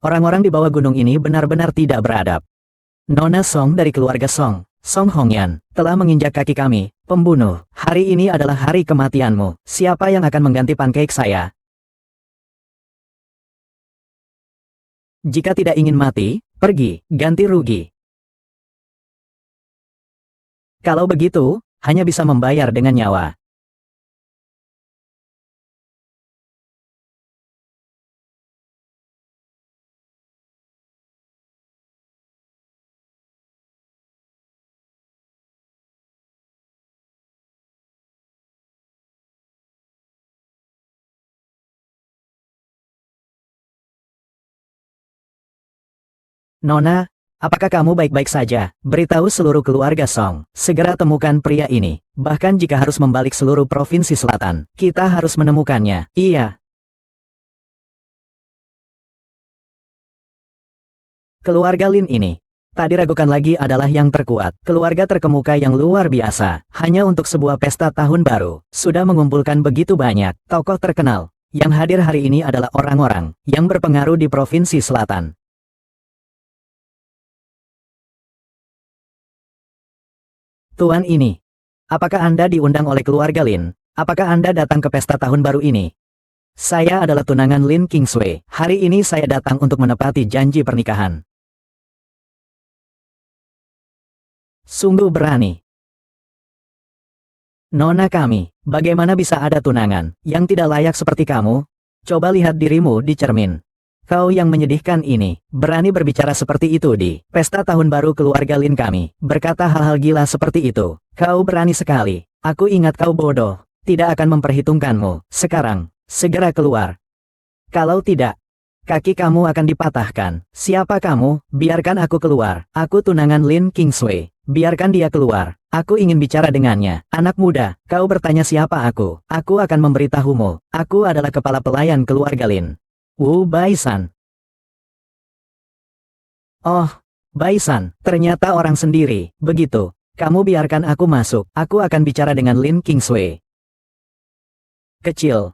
Orang-orang di bawah gunung ini benar-benar tidak beradab. Nona Song dari keluarga Song, Song Hongyan, telah menginjak kaki kami, pembunuh. Hari ini adalah hari kematianmu. Siapa yang akan mengganti pancake saya? Jika tidak ingin mati, pergi, ganti rugi. Kalau begitu, hanya bisa membayar dengan nyawa. Nona, apakah kamu baik-baik saja? Beritahu seluruh keluarga Song. Segera temukan pria ini. Bahkan jika harus membalik seluruh provinsi selatan, kita harus menemukannya. Iya. Keluarga Lin ini, tak diragukan lagi adalah yang terkuat. Keluarga terkemuka yang luar biasa. Hanya untuk sebuah pesta tahun baru, sudah mengumpulkan begitu banyak tokoh terkenal. Yang hadir hari ini adalah orang-orang yang berpengaruh di provinsi selatan. Tuan ini, apakah Anda diundang oleh keluarga Lin? Apakah Anda datang ke pesta tahun baru ini? Saya adalah tunangan Lin Kingsway. Hari ini saya datang untuk menepati janji pernikahan. Sungguh berani. Nona kami, bagaimana bisa ada tunangan yang tidak layak seperti kamu? Coba lihat dirimu di cermin. Kau yang menyedihkan ini, berani berbicara seperti itu di pesta tahun baru keluarga Lin kami, berkata hal-hal gila seperti itu. Kau berani sekali. Aku ingat kau bodoh, tidak akan memperhitungkanmu. Sekarang, segera keluar. Kalau tidak, kaki kamu akan dipatahkan. Siapa kamu? Biarkan aku keluar. Aku tunangan Lin Kingsway. Biarkan dia keluar. Aku ingin bicara dengannya. Anak muda, kau bertanya siapa aku? Aku akan memberitahumu. Aku adalah kepala pelayan keluarga Lin. Wu Baisan. Oh, Baisan, ternyata orang sendiri. Begitu. Kamu biarkan aku masuk. Aku akan bicara dengan Lin Kingsway. Kecil.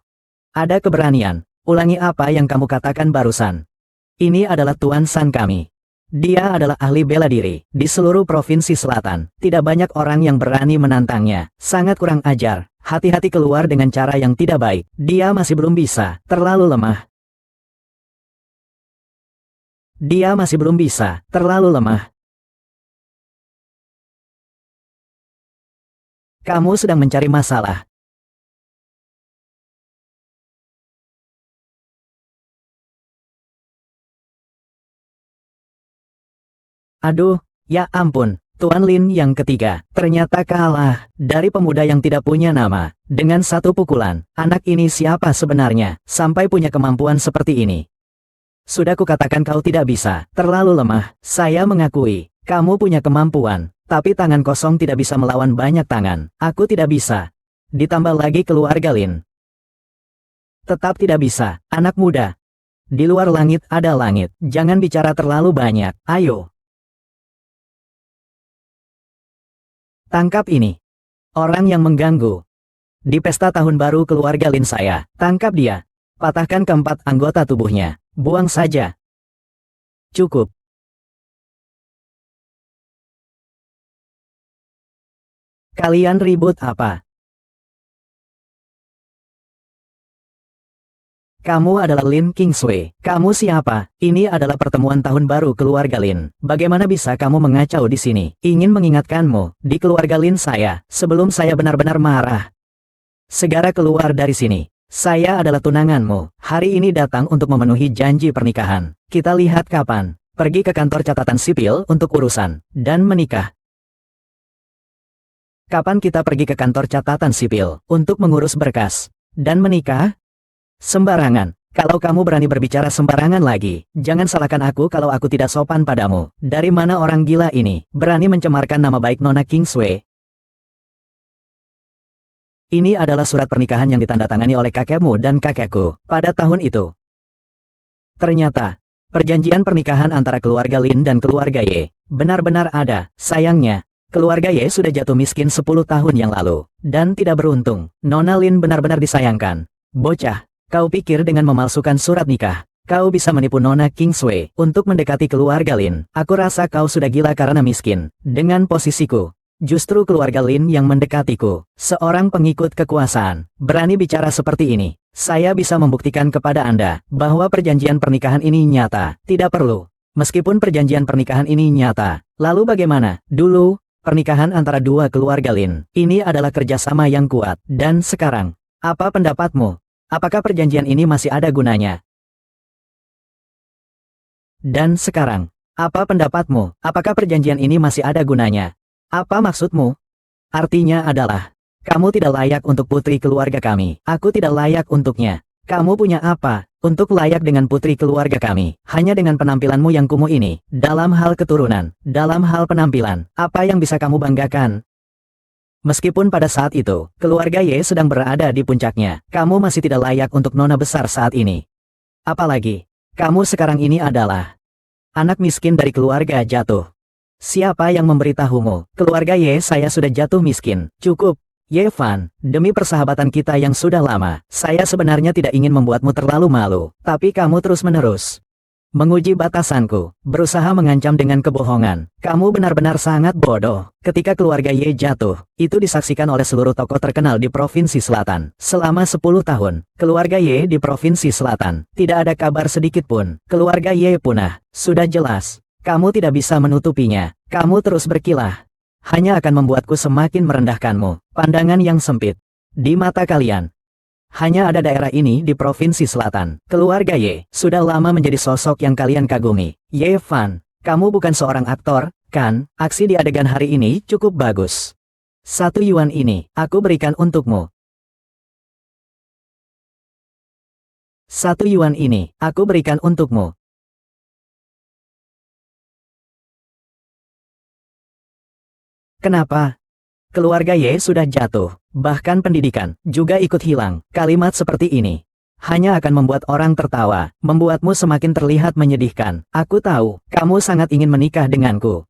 Ada keberanian. Ulangi apa yang kamu katakan barusan. Ini adalah Tuan San kami. Dia adalah ahli bela diri. Di seluruh provinsi selatan, tidak banyak orang yang berani menantangnya. Sangat kurang ajar. Hati-hati keluar dengan cara yang tidak baik. Dia masih belum bisa. Terlalu lemah. Dia masih belum bisa. Terlalu lemah. Kamu sedang mencari masalah. Aduh, ya ampun, Tuan Lin yang ketiga, ternyata kalah dari pemuda yang tidak punya nama. Dengan satu pukulan, anak ini siapa sebenarnya, sampai punya kemampuan seperti ini. Sudah kukatakan kau tidak bisa, terlalu lemah. Saya mengakui, kamu punya kemampuan, tapi tangan kosong tidak bisa melawan banyak tangan. Aku tidak bisa. Ditambah lagi keluarga Lin. Tetap tidak bisa, anak muda. Di luar langit ada langit, jangan bicara terlalu banyak, ayo. Tangkap ini. Orang yang mengganggu. Di pesta tahun baru keluarga Lin saya, tangkap dia. Patahkan keempat anggota tubuhnya. Buang saja. Cukup. Kalian ribut apa? Kamu adalah Lin Kingsway. Kamu siapa? Ini adalah pertemuan tahun baru keluarga Lin. Bagaimana bisa kamu mengacau di sini? Ingin mengingatkanmu, di keluarga Lin saya, sebelum saya benar-benar marah. Segera keluar dari sini. Saya adalah tunanganmu. Hari ini datang untuk memenuhi janji pernikahan. Kita lihat kapan. Pergi ke kantor catatan sipil untuk urusan, dan menikah. Kapan kita pergi ke kantor catatan sipil, untuk mengurus berkas, dan menikah? Sembarangan. Kalau kamu berani berbicara sembarangan lagi, jangan salahkan aku kalau aku tidak sopan padamu. Dari mana orang gila ini, berani mencemarkan nama baik Nona Kingsway? Ini adalah surat pernikahan yang ditandatangani oleh kakekmu dan kakekku, pada tahun itu. Ternyata, perjanjian pernikahan antara keluarga Lin dan keluarga Ye, benar-benar ada. Sayangnya, keluarga Ye sudah jatuh miskin 10 tahun yang lalu, dan tidak beruntung. Nona Lin benar-benar disayangkan. Bocah. Kau pikir dengan memalsukan surat nikah, Kau bisa menipu Nona Kingsway untuk mendekati keluarga Lin. Aku rasa kau sudah gila karena miskin. Dengan posisiku, justru keluarga Lin yang mendekatiku. Seorang pengikut kekuasaan, berani bicara seperti ini. Saya bisa membuktikan kepada Anda bahwa perjanjian pernikahan ini nyata. Tidak perlu. Meskipun perjanjian pernikahan ini nyata, lalu bagaimana? Dulu, pernikahan antara dua keluarga Lin. Ini adalah kerjasama yang kuat. Dan sekarang, apa pendapatmu? Apakah perjanjian ini masih ada gunanya? Dan sekarang, apa pendapatmu? Apakah perjanjian ini masih ada gunanya? Apa maksudmu? Artinya adalah, kamu tidak layak untuk putri keluarga kami. Aku tidak layak untuknya. Kamu punya apa untuk layak dengan putri keluarga kami? Hanya dengan penampilanmu yang kumuh ini. Dalam hal keturunan, dalam hal penampilan, apa yang bisa kamu banggakan? Meskipun pada saat itu, keluarga Ye sedang berada di puncaknya, kamu masih tidak layak untuk nona besar saat ini. Apalagi, kamu sekarang ini adalah anak miskin dari keluarga jatuh. Siapa yang memberitahumu? Keluarga Ye saya sudah jatuh miskin. Cukup. Ye Fan, demi persahabatan kita yang sudah lama, saya sebenarnya tidak ingin membuatmu terlalu malu. Tapi kamu terus-menerus menguji batasanku, berusaha mengancam dengan kebohongan. Kamu benar-benar sangat bodoh. Ketika keluarga Ye jatuh, itu disaksikan oleh seluruh tokoh terkenal di Provinsi Selatan. Selama 10 tahun, keluarga Ye di Provinsi Selatan, tidak ada kabar sedikit pun. Keluarga Ye punah. Sudah jelas, kamu tidak bisa menutupinya. Kamu terus berkilah. Hanya akan membuatku semakin merendahkanmu. Pandangan yang sempit. Di mata kalian, hanya ada daerah ini di Provinsi Selatan. Keluarga Ye sudah lama menjadi sosok yang kalian kagumi. Ye Fan, kamu bukan seorang aktor, kan? Aksi di adegan hari ini cukup bagus. 1 yuan ini, aku berikan untukmu. 1 yuan ini, aku berikan untukmu. Kenapa? Keluarga Ye sudah jatuh, bahkan pendidikan juga ikut hilang. Kalimat seperti ini hanya akan membuat orang tertawa, membuatmu semakin terlihat menyedihkan. Aku tahu, kamu sangat ingin menikah denganku.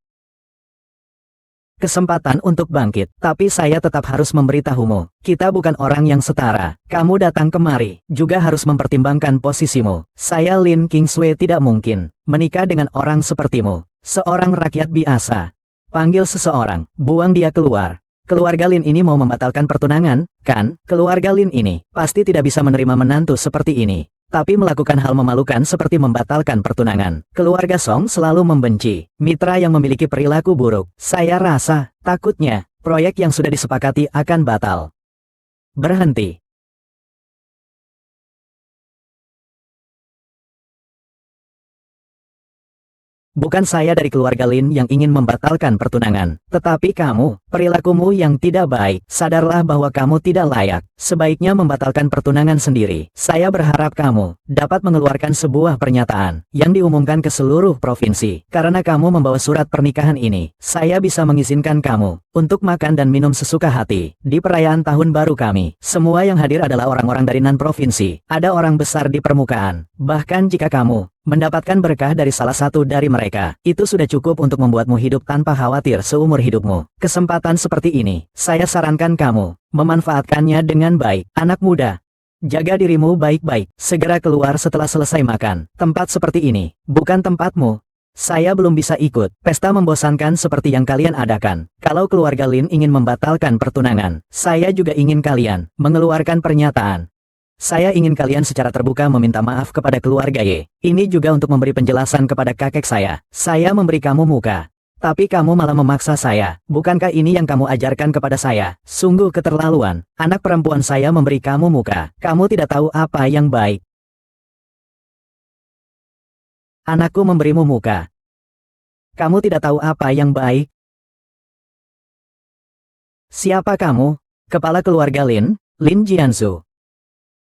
Kesempatan untuk bangkit, tapi saya tetap harus memberitahumu, kita bukan orang yang setara. Kamu datang kemari, juga harus mempertimbangkan posisimu. Saya Lin Kingsway tidak mungkin menikah dengan orang sepertimu, seorang rakyat biasa. Panggil seseorang, buang dia keluar. Keluarga Lin ini mau membatalkan pertunangan, kan? Keluarga Lin ini pasti tidak bisa menerima menantu seperti ini. Tapi melakukan hal memalukan seperti membatalkan pertunangan. Keluarga Song selalu membenci mitra yang memiliki perilaku buruk. Saya rasa, takutnya, proyek yang sudah disepakati akan batal. Berhenti. Bukan saya dari keluarga Lin yang ingin membatalkan pertunangan, tetapi kamu, perilakumu yang tidak baik. Sadarlah bahwa kamu tidak layak. Sebaiknya membatalkan pertunangan sendiri. Saya berharap kamu dapat mengeluarkan sebuah pernyataan yang diumumkan ke seluruh provinsi. Karena kamu membawa surat pernikahan ini, saya bisa mengizinkan kamu untuk makan dan minum sesuka hati di perayaan tahun baru kami. Semua yang hadir adalah orang-orang dari non-provinsi. Ada orang besar di permukaan. Bahkan jika kamu mendapatkan berkah dari salah satu dari mereka, itu sudah cukup untuk membuatmu hidup tanpa khawatir seumur hidupmu. Kesempatan seperti ini, saya sarankan kamu memanfaatkannya dengan baik. Anak muda, jaga dirimu baik-baik. Segera keluar setelah selesai makan. Tempat seperti ini bukan tempatmu. Saya belum bisa ikut pesta membosankan seperti yang kalian adakan. Kalau keluarga Lin ingin membatalkan pertunangan, saya juga ingin kalian mengeluarkan pernyataan. Saya ingin kalian secara terbuka meminta maaf kepada keluarga Ye. Ini juga untuk memberi penjelasan kepada kakek saya. Saya memberi kamu muka, tapi kamu malah memaksa saya. Bukankah ini yang kamu ajarkan kepada saya? Sungguh keterlaluan. Anak perempuan saya memberi kamu muka. Kamu tidak tahu apa yang baik. Anakku memberimu muka. Kamu tidak tahu apa yang baik. Siapa kamu? Kepala keluarga Lin, Lin Jianzu.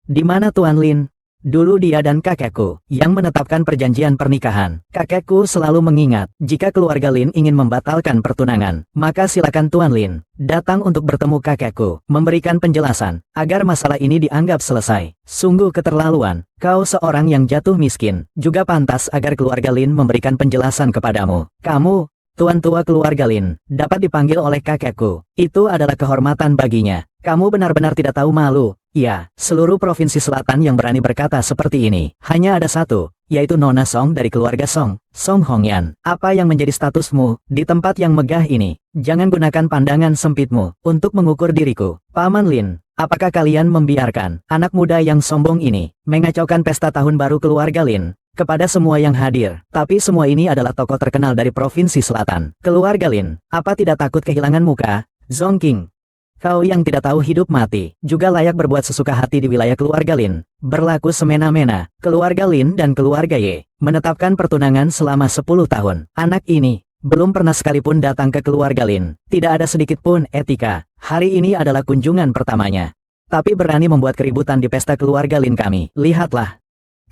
Di mana Tuan Lin? Dulu dia dan kakekku yang menetapkan perjanjian pernikahan. Kakekku selalu mengingat, jika keluarga Lin ingin membatalkan pertunangan, maka silakan Tuan Lin datang untuk bertemu kakekku, memberikan penjelasan, agar masalah ini dianggap selesai. Sungguh keterlaluan, kau seorang yang jatuh miskin, juga pantas agar keluarga Lin memberikan penjelasan kepadamu. Kamu, Tuan tua keluarga Lin, dapat dipanggil oleh kakekku. Itu adalah kehormatan baginya. Kamu benar-benar tidak tahu malu. Ya, seluruh provinsi selatan yang berani berkata seperti ini. Hanya ada satu, yaitu Nona Song dari keluarga Song, Song Hongyan. Apa yang menjadi statusmu di tempat yang megah ini? Jangan gunakan pandangan sempitmu untuk mengukur diriku. Paman Lin, apakah kalian membiarkan anak muda yang sombong ini mengacaukan pesta tahun baru keluarga Lin? Kepada semua yang hadir, tapi semua ini adalah tokoh terkenal dari Provinsi Selatan. Keluarga Lin, apa tidak takut kehilangan muka? Zong King, kau yang tidak tahu hidup mati, juga layak berbuat sesuka hati di wilayah keluarga Lin. Berlaku semena-mena, keluarga Lin dan keluarga Ye menetapkan pertunangan selama 10 tahun. Anak ini belum pernah sekalipun datang ke keluarga Lin. Tidak ada sedikit pun etika. Hari ini adalah kunjungan pertamanya. Tapi berani membuat keributan di pesta keluarga Lin kami. Lihatlah.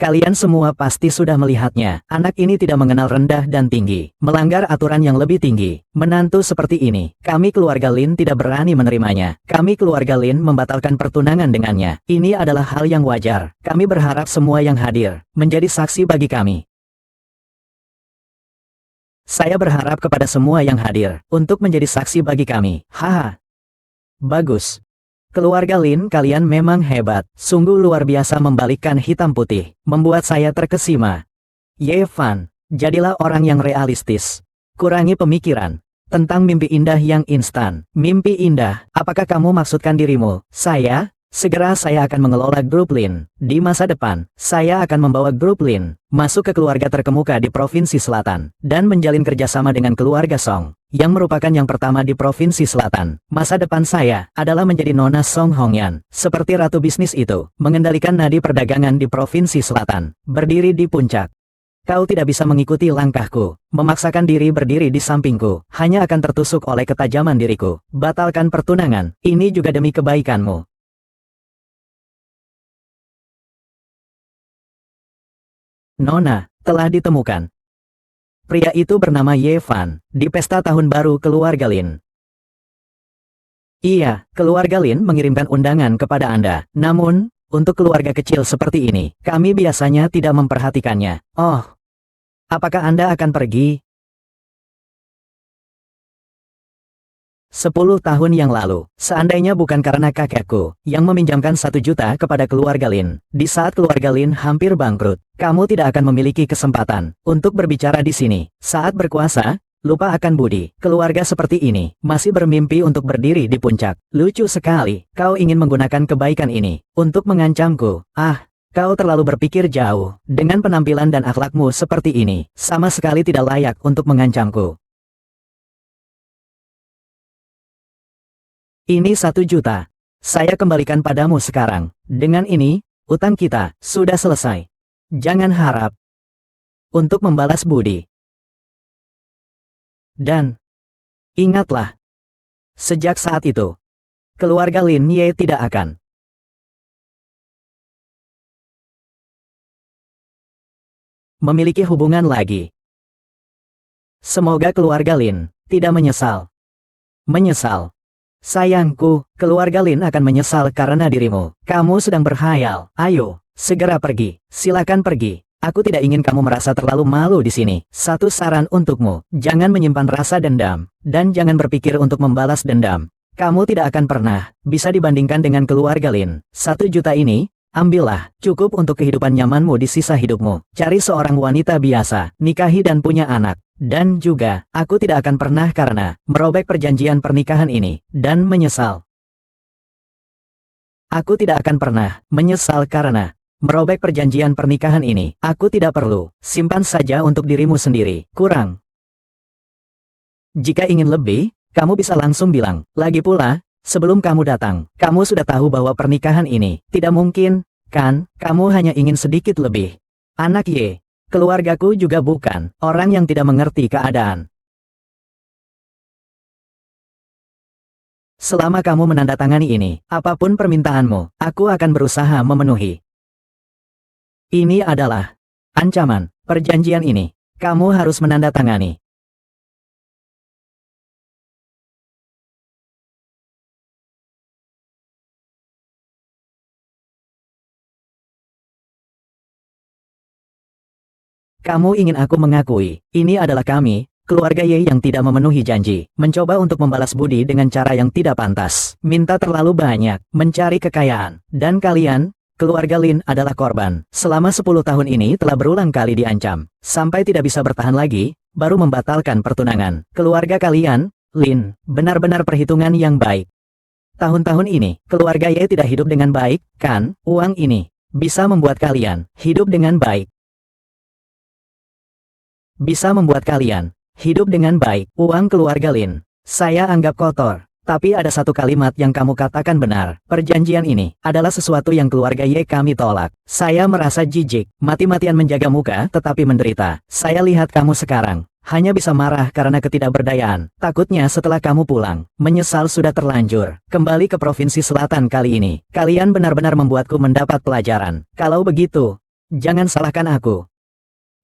Kalian semua pasti sudah melihatnya. Anak ini tidak mengenal rendah dan tinggi, melanggar aturan yang lebih tinggi. Menantu seperti ini, kami keluarga Lin tidak berani menerimanya. Kami keluarga Lin membatalkan pertunangan dengannya. Ini adalah hal yang wajar. Kami berharap semua yang hadir menjadi saksi bagi kami. Saya berharap kepada semua yang hadir untuk menjadi saksi bagi kami. Haha. Bagus. Keluarga Lin, kalian memang hebat. Sungguh luar biasa membalikkan hitam putih. Membuat saya terkesima. Ye Fan, jadilah orang yang realistis. Kurangi pemikiran tentang mimpi indah yang instan. Mimpi indah, apakah kamu maksudkan dirimu? Saya? Segera saya akan mengelola grup Lin. Di masa depan, saya akan membawa grup Lin masuk ke keluarga terkemuka di Provinsi Selatan, dan menjalin kerjasama dengan keluarga Song, yang merupakan yang pertama di Provinsi Selatan. Masa depan saya adalah menjadi Nona Song Hongyan, seperti ratu bisnis itu, mengendalikan nadi perdagangan di Provinsi Selatan, berdiri di puncak. Kau tidak bisa mengikuti langkahku, memaksakan diri berdiri di sampingku, hanya akan tertusuk oleh ketajaman diriku. Batalkan pertunangan, ini juga demi kebaikanmu. Nona, telah ditemukan. Pria itu bernama Ye Fan, di pesta tahun baru keluarga Lin. Iya, keluarga Lin mengirimkan undangan kepada Anda. Namun, untuk keluarga kecil seperti ini, kami biasanya tidak memperhatikannya. Oh, apakah Anda akan pergi? 10 tahun yang lalu, seandainya bukan karena kakekku yang meminjamkan 1 juta kepada keluarga Lin, di saat keluarga Lin hampir bangkrut, kamu tidak akan memiliki kesempatan untuk berbicara di sini. Saat berkuasa, lupa akan budi. Keluarga seperti ini masih bermimpi untuk berdiri di puncak. Lucu sekali, kau ingin menggunakan kebaikan ini untuk mengancamku. Ah, kau terlalu berpikir jauh. Dengan penampilan dan akhlakmu seperti ini, sama sekali tidak layak untuk mengancamku. Ini 1 juta. Saya kembalikan padamu sekarang. Dengan ini, utang kita sudah selesai. Jangan harap untuk membalas budi. Dan ingatlah, sejak saat itu, keluarga Lin Ye tidak akan memiliki hubungan lagi. Semoga keluarga Lin tidak menyesal. Menyesal. Sayangku, keluarga Lin akan menyesal karena dirimu. Kamu sedang berhayal. Ayo, segera pergi. Silakan pergi. Aku tidak ingin kamu merasa terlalu malu di sini. Satu saran untukmu, jangan menyimpan rasa dendam, dan jangan berpikir untuk membalas dendam. Kamu tidak akan pernah bisa dibandingkan dengan keluarga Lin. 1 juta ini, ambillah, cukup untuk kehidupan nyamanmu di sisa hidupmu. Cari seorang wanita biasa, nikahi dan punya anak. Dan juga, aku tidak akan pernah karena merobek perjanjian pernikahan ini, dan menyesal. Aku tidak akan pernah menyesal karena merobek perjanjian pernikahan ini. Aku tidak perlu, simpan saja untuk dirimu sendiri. Kurang. Jika ingin lebih, kamu bisa langsung bilang. Lagi pula, sebelum kamu datang, kamu sudah tahu bahwa pernikahan ini tidak mungkin, kan? Kamu hanya ingin sedikit lebih. Anak Ye. Keluargaku juga bukan orang yang tidak mengerti keadaan. Selama kamu menandatangani ini, apapun permintaanmu, aku akan berusaha memenuhi. Ini adalah ancaman. Perjanjian ini, kamu harus menandatangani. Kamu ingin aku mengakui, ini adalah kami, keluarga Ye yang tidak memenuhi janji, mencoba untuk membalas budi dengan cara yang tidak pantas, minta terlalu banyak, mencari kekayaan, dan kalian, keluarga Lin adalah korban. Selama 10 tahun ini telah berulang kali diancam. Sampai tidak bisa bertahan lagi, baru membatalkan pertunangan. Keluarga kalian, Lin, benar-benar perhitungan yang baik. Tahun-tahun ini, keluarga Ye tidak hidup dengan baik, kan? Uang ini bisa membuat kalian hidup dengan baik. Bisa membuat kalian hidup dengan baik. Uang keluarga Lin, saya anggap kotor. Tapi ada satu kalimat yang kamu katakan benar. Perjanjian ini adalah sesuatu yang keluarga Ye kami tolak. Saya merasa jijik, mati-matian menjaga muka tetapi menderita. Saya lihat kamu sekarang hanya bisa marah karena ketidakberdayaan. Takutnya setelah kamu pulang, menyesal sudah terlanjur. Kembali ke Provinsi Selatan kali ini. Kalian benar-benar membuatku mendapat pelajaran. Kalau begitu, jangan salahkan aku.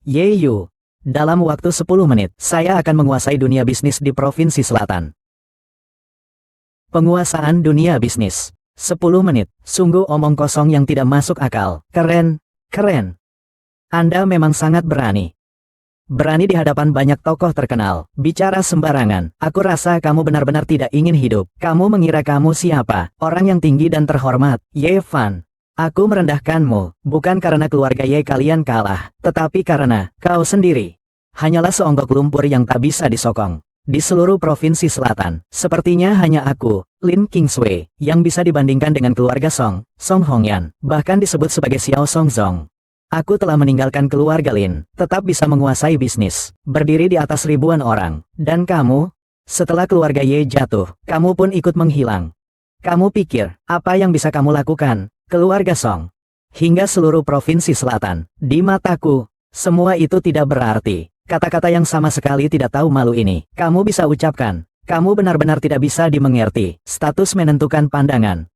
Ye Yu, dalam waktu 10 menit, saya akan menguasai dunia bisnis di Provinsi Selatan. Penguasaan dunia bisnis. 10 menit, sungguh omong kosong yang tidak masuk akal. Keren, keren. Anda memang sangat berani. Berani di hadapan banyak tokoh terkenal. Bicara sembarangan. Aku rasa kamu benar-benar tidak ingin hidup. Kamu mengira kamu siapa? Orang yang tinggi dan terhormat. Ye Fan. Aku merendahkanmu, bukan karena keluarga Ye kalian kalah, tetapi karena kau sendiri hanyalah seonggok lumpur yang tak bisa disokong. Di seluruh Provinsi Selatan, sepertinya hanya aku, Lin Kingsway, yang bisa dibandingkan dengan keluarga Song Hongyan, bahkan disebut sebagai Xiao Song Zong. Aku telah meninggalkan keluarga Lin, tetap bisa menguasai bisnis, berdiri di atas ribuan orang. Dan kamu, setelah keluarga Ye jatuh, kamu pun ikut menghilang. Kamu pikir, apa yang bisa kamu lakukan, keluarga Song? Hingga seluruh Provinsi Selatan, di mataku, semua itu tidak berarti. Kata-kata yang sama sekali tidak tahu malu ini, kamu bisa ucapkan. Kamu benar-benar tidak bisa dimengerti. Status menentukan pandangan.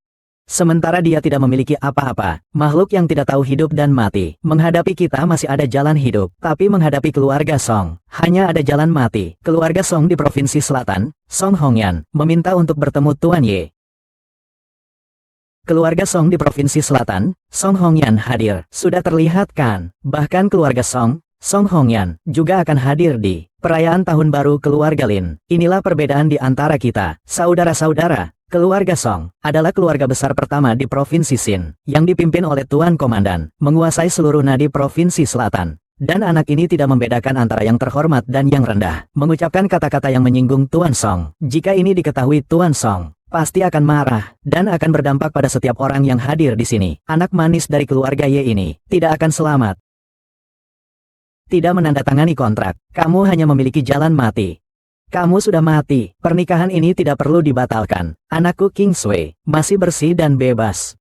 Sementara dia tidak memiliki apa-apa, makhluk yang tidak tahu hidup dan mati. Menghadapi kita masih ada jalan hidup, tapi menghadapi keluarga Song, hanya ada jalan mati. Keluarga Song di Provinsi Selatan, Song Hongyan, meminta untuk bertemu Tuan Ye. Keluarga Song di Provinsi Selatan, Song Hongyan hadir. Sudah terlihat kan, bahkan keluarga Song Hongyan juga akan hadir di perayaan tahun baru keluarga Lin. Inilah perbedaan di antara kita, saudara-saudara. Keluarga Song adalah keluarga besar pertama di Provinsi Xin, yang dipimpin oleh Tuan Komandan, menguasai seluruh nadi Provinsi Selatan. Dan anak ini tidak membedakan antara yang terhormat dan yang rendah. Mengucapkan kata-kata yang menyinggung Tuan Song. Jika ini diketahui Tuan Song, pasti akan marah, dan akan berdampak pada setiap orang yang hadir di sini. Anak manis dari keluarga Ye ini tidak akan selamat. Tidak menandatangani kontrak, kamu hanya memiliki jalan mati. Kamu sudah mati, pernikahan ini tidak perlu dibatalkan. Anakku Kingsway masih bersih dan bebas.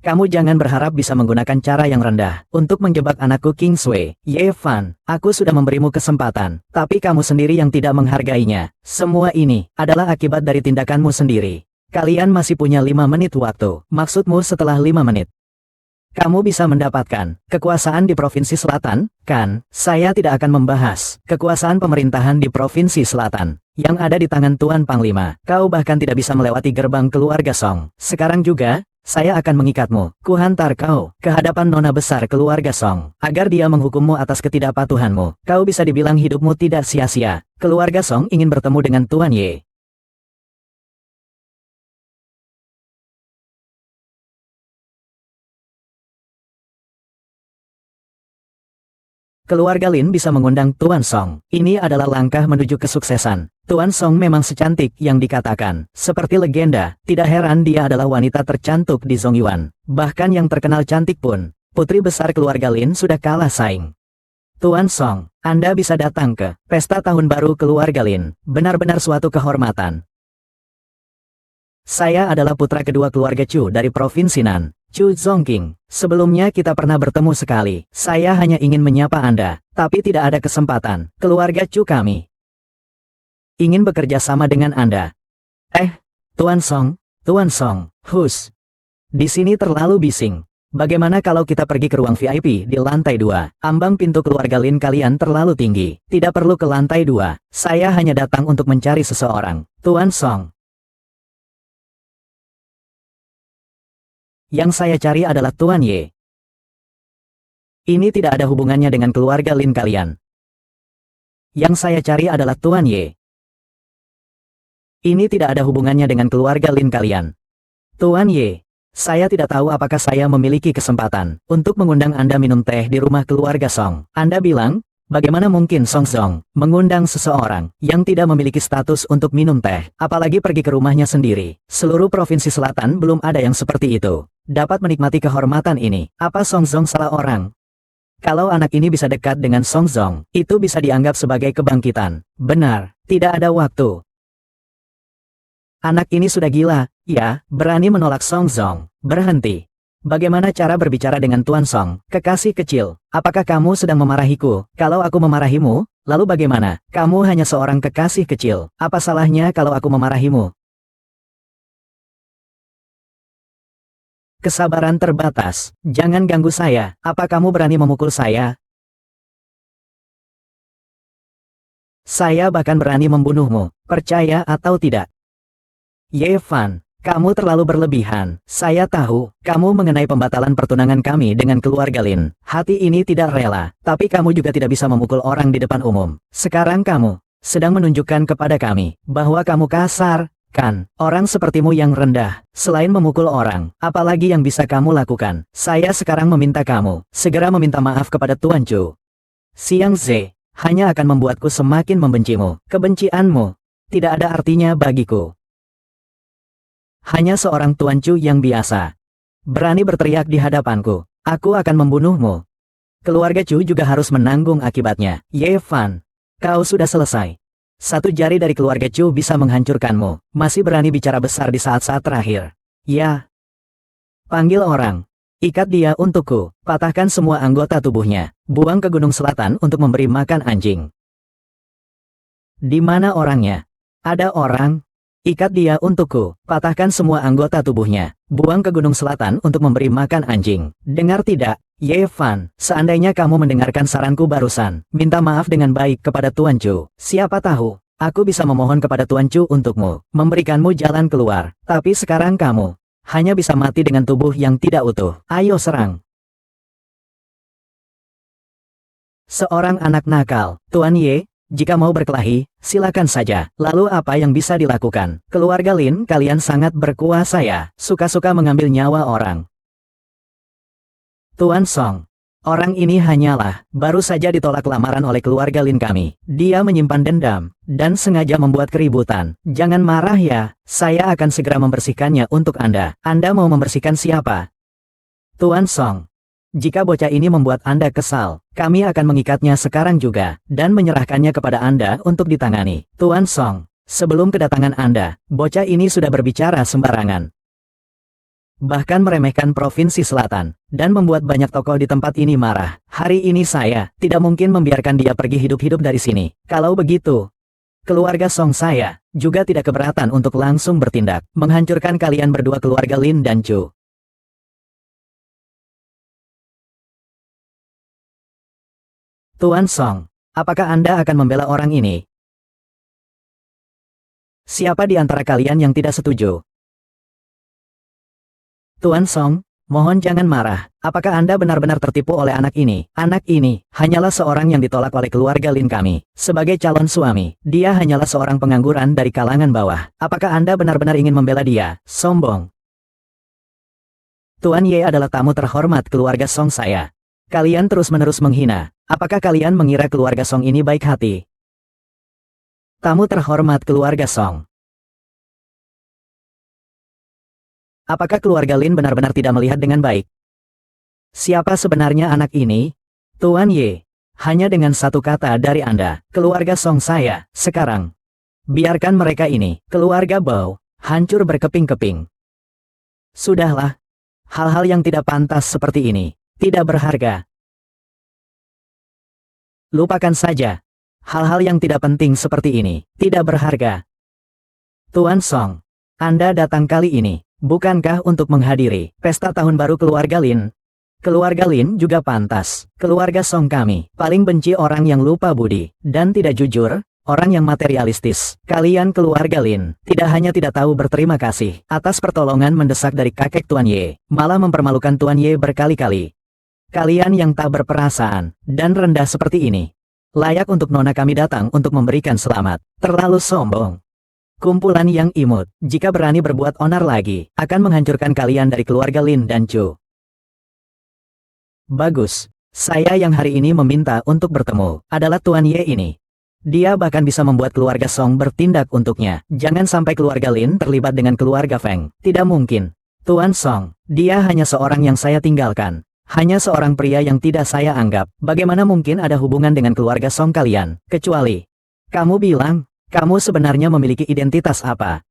Kamu jangan berharap bisa menggunakan cara yang rendah untuk menjebak anakku Kingsway. Ye Fan, aku sudah memberimu kesempatan, tapi kamu sendiri yang tidak menghargainya. Semua ini adalah akibat dari tindakanmu sendiri. Kalian masih punya 5 menit waktu. Maksudmu setelah 5 menit. Kamu bisa mendapatkan kekuasaan di Provinsi Selatan, kan? Saya tidak akan membahas kekuasaan pemerintahan di Provinsi Selatan yang ada di tangan Tuan Panglima. Kau bahkan tidak bisa melewati gerbang keluarga Song. Sekarang juga, saya akan mengikatmu. Kuhantar kau ke hadapan nona besar keluarga Song, agar dia menghukummu atas ketidakpatuhanmu. Kau bisa dibilang hidupmu tidak sia-sia. Keluarga Song ingin bertemu dengan Tuan Ye. Keluarga Lin bisa mengundang Tuan Song. Ini adalah langkah menuju kesuksesan. Tuan Song memang secantik yang dikatakan. Seperti legenda, tidak heran dia adalah wanita tercantik di Zongyuan. Bahkan yang terkenal cantik pun, putri besar keluarga Lin sudah kalah saing. Tuan Song, Anda bisa datang ke pesta tahun baru keluarga Lin. Benar-benar suatu kehormatan. Saya adalah putra kedua keluarga Chu dari Provinsi Nan, Chu Zongqing. Sebelumnya kita pernah bertemu sekali. Saya hanya ingin menyapa Anda, tapi tidak ada kesempatan. Keluarga Chu kami ingin bekerja sama dengan Anda. Tuan Song, hus. Di sini terlalu bising. Bagaimana kalau kita pergi ke ruang VIP di lantai 2? Ambang pintu keluarga Lin kalian terlalu tinggi. Tidak perlu ke lantai 2. Saya hanya datang untuk mencari seseorang. Tuan Song. Yang saya cari adalah Tuan Ye. Ini tidak ada hubungannya dengan keluarga Lin kalian. Yang saya cari adalah Tuan Ye. Ini tidak ada hubungannya dengan keluarga Lin kalian. Tuan Ye. Saya tidak tahu apakah saya memiliki kesempatan untuk mengundang Anda minum teh di rumah keluarga Song. Anda bilang, bagaimana mungkin Song Zong mengundang seseorang yang tidak memiliki status untuk minum teh, apalagi pergi ke rumahnya sendiri. Seluruh provinsi selatan belum ada yang seperti itu. Dapat menikmati kehormatan ini. Apa Song Zong salah orang? Kalau anak ini bisa dekat dengan Song Zong, itu bisa dianggap sebagai kebangkitan. Benar, tidak ada waktu. Anak ini sudah gila, ya, berani menolak Song Zong. Berhenti. Bagaimana cara berbicara dengan Tuan Song, kekasih kecil? Apakah kamu sedang memarahiku? Kalau aku memarahimu, lalu bagaimana? Kamu hanya seorang kekasih kecil. Apa salahnya kalau aku memarahimu? Kesabaran terbatas. Jangan ganggu saya. Apa kamu berani memukul saya? Saya bahkan berani membunuhmu. Percaya atau tidak? Ye Fan, kamu terlalu berlebihan. Saya tahu, kamu mengenai pembatalan pertunangan kami dengan keluarga Lin. Hati ini tidak rela, tapi kamu juga tidak bisa memukul orang di depan umum. Sekarang kamu sedang menunjukkan kepada kami bahwa kamu kasar, kan? Orang sepertimu yang rendah, selain memukul orang, apalagi yang bisa kamu lakukan? Saya sekarang meminta kamu segera meminta maaf kepada Tuan Chu. Xiang Ze hanya akan membuatku semakin membencimu. Kebencianmu tidak ada artinya bagiku. Hanya seorang Tuan Chu yang biasa berani berteriak di hadapanku. Aku akan membunuhmu. Keluarga Chu juga harus menanggung akibatnya. Ye Fan, kau sudah selesai. Satu jari dari keluarga Chu bisa menghancurkanmu. Masih berani bicara besar di saat-saat terakhir. Ya. Panggil orang. Ikat dia untukku. Patahkan semua anggota tubuhnya. Buang ke Gunung Selatan untuk memberi makan anjing. Di mana orangnya? Ada orang? Ikat dia untukku. Patahkan semua anggota tubuhnya. Buang ke Gunung Selatan untuk memberi makan anjing. Dengar tidak, Ye Fan? Seandainya kamu mendengarkan saranku barusan, minta maaf dengan baik kepada Tuan Chu. Siapa tahu, aku bisa memohon kepada Tuan Chu untukmu, memberikanmu jalan keluar. Tapi sekarang kamu hanya bisa mati dengan tubuh yang tidak utuh. Ayo serang. Seorang anak nakal, Tuan Ye. Jika mau berkelahi, silakan saja. Lalu apa yang bisa dilakukan? Keluarga Lin, kalian sangat berkuasa ya. Suka-suka mengambil nyawa orang. Tuan Song, orang ini hanyalah baru saja ditolak lamaran oleh keluarga Lin kami. Dia menyimpan dendam dan sengaja membuat keributan. Jangan marah ya, saya akan segera membersihkannya untuk Anda. Anda mau membersihkan siapa? Tuan Song. Jika bocah ini membuat Anda kesal, kami akan mengikatnya sekarang juga, dan menyerahkannya kepada Anda untuk ditangani. Tuan Song, sebelum kedatangan Anda, bocah ini sudah berbicara sembarangan. Bahkan meremehkan Provinsi Selatan, dan membuat banyak tokoh di tempat ini marah. Hari ini saya tidak mungkin membiarkan dia pergi hidup-hidup dari sini. Kalau begitu, keluarga Song saya juga tidak keberatan untuk langsung bertindak, menghancurkan kalian berdua keluarga Lin dan Chu. Tuan Song, apakah Anda akan membela orang ini? Siapa di antara kalian yang tidak setuju? Tuan Song, mohon jangan marah. Apakah Anda benar-benar tertipu oleh anak ini? Anak ini hanyalah seorang yang ditolak oleh keluarga Lin kami. Sebagai calon suami, dia hanyalah seorang pengangguran dari kalangan bawah. Apakah Anda benar-benar ingin membela dia? Sombong. Tuan Ye adalah tamu terhormat keluarga Song saya. Kalian terus-menerus menghina. Apakah kalian mengira keluarga Song ini baik hati? Tamu terhormat keluarga Song. Apakah keluarga Lin benar-benar tidak melihat dengan baik? Siapa sebenarnya anak ini? Tuan Ye. Hanya dengan satu kata dari Anda, keluarga Song saya, sekarang. Biarkan mereka ini, keluarga Bao, hancur berkeping-keping. Sudahlah. Hal-hal yang tidak pantas seperti ini, tidak berharga. Lupakan saja. Hal-hal yang tidak penting seperti ini, tidak berharga. Tuan Song, Anda datang kali ini, bukankah untuk menghadiri pesta tahun baru keluarga Lin? Keluarga Lin juga pantas. Keluarga Song kami paling benci orang yang lupa budi dan tidak jujur, orang yang materialistis. Kalian keluarga Lin tidak hanya tidak tahu berterima kasih atas pertolongan mendesak dari kakek Tuan Ye, malah mempermalukan Tuan Ye berkali-kali. Kalian yang tak berperasaan dan rendah seperti ini, layak untuk nona kami datang untuk memberikan selamat. Terlalu sombong. Kumpulan yang imut, jika berani berbuat onar lagi, akan menghancurkan kalian dari keluarga Lin dan Chu. Bagus. Saya yang hari ini meminta untuk bertemu, adalah Tuan Ye ini. Dia bahkan bisa membuat keluarga Song bertindak untuknya. Jangan sampai keluarga Lin terlibat dengan keluarga Feng. Tidak mungkin. Tuan Song, dia hanya seorang yang saya tinggalkan. Hanya seorang pria yang tidak saya anggap. Bagaimana mungkin ada hubungan dengan keluarga Song kalian? Kecuali, kamu bilang, kamu sebenarnya memiliki identitas apa?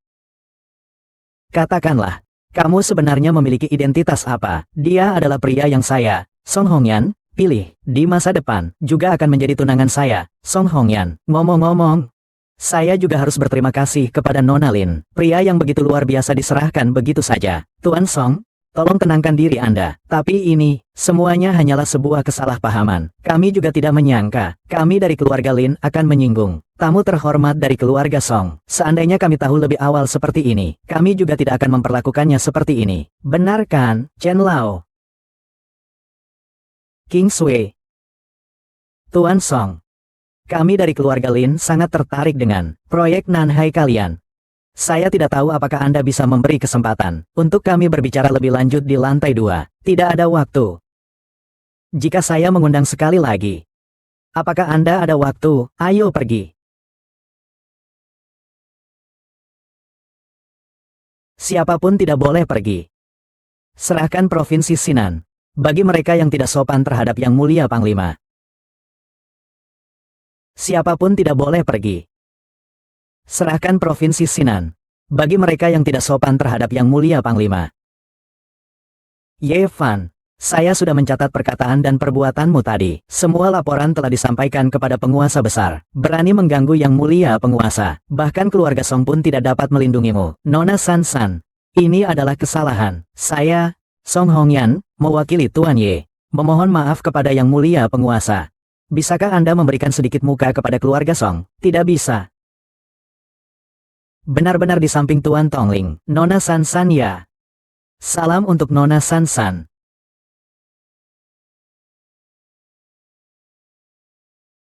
Katakanlah, kamu sebenarnya memiliki identitas apa? Dia adalah pria yang saya, Song Hongyan, pilih, di masa depan, juga akan menjadi tunangan saya, Song Hongyan. Ngomong-ngomong, saya juga harus berterima kasih kepada Nona Lin, pria yang begitu luar biasa diserahkan begitu saja. Tuan Song, tolong tenangkan diri Anda. Tapi ini, semuanya hanyalah sebuah kesalahpahaman. Kami juga tidak menyangka, kami dari keluarga Lin akan menyinggung tamu terhormat dari keluarga Song. Seandainya kami tahu lebih awal seperti ini, kami juga tidak akan memperlakukannya seperti ini. Benar kan, Chen Lao? King Sui. Tuan Song, kami dari keluarga Lin sangat tertarik dengan proyek Nanhai kalian. Saya tidak tahu apakah Anda bisa memberi kesempatan untuk kami berbicara lebih lanjut di lantai 2. Tidak ada waktu. Jika saya mengundang sekali lagi, apakah Anda ada waktu? Ayo pergi. Siapapun tidak boleh pergi. Serahkan Provinsi Sinan. Bagi mereka yang tidak sopan terhadap Yang Mulia Panglima. Siapapun tidak boleh pergi. Serahkan Provinsi Sinan. Bagi mereka yang tidak sopan terhadap Yang Mulia Panglima. Ye Fan, saya sudah mencatat perkataan dan perbuatanmu tadi. Semua laporan telah disampaikan kepada penguasa besar. Berani mengganggu Yang Mulia Penguasa. Bahkan keluarga Song pun tidak dapat melindungimu. Nona San San, ini adalah kesalahan. Saya, Song Hongyan, mewakili Tuan Ye, memohon maaf kepada Yang Mulia Penguasa. Bisakah Anda memberikan sedikit muka kepada keluarga Song? Tidak bisa. Benar-benar di samping Tuan Tongling, Nona San San ya. Salam untuk Nona San San.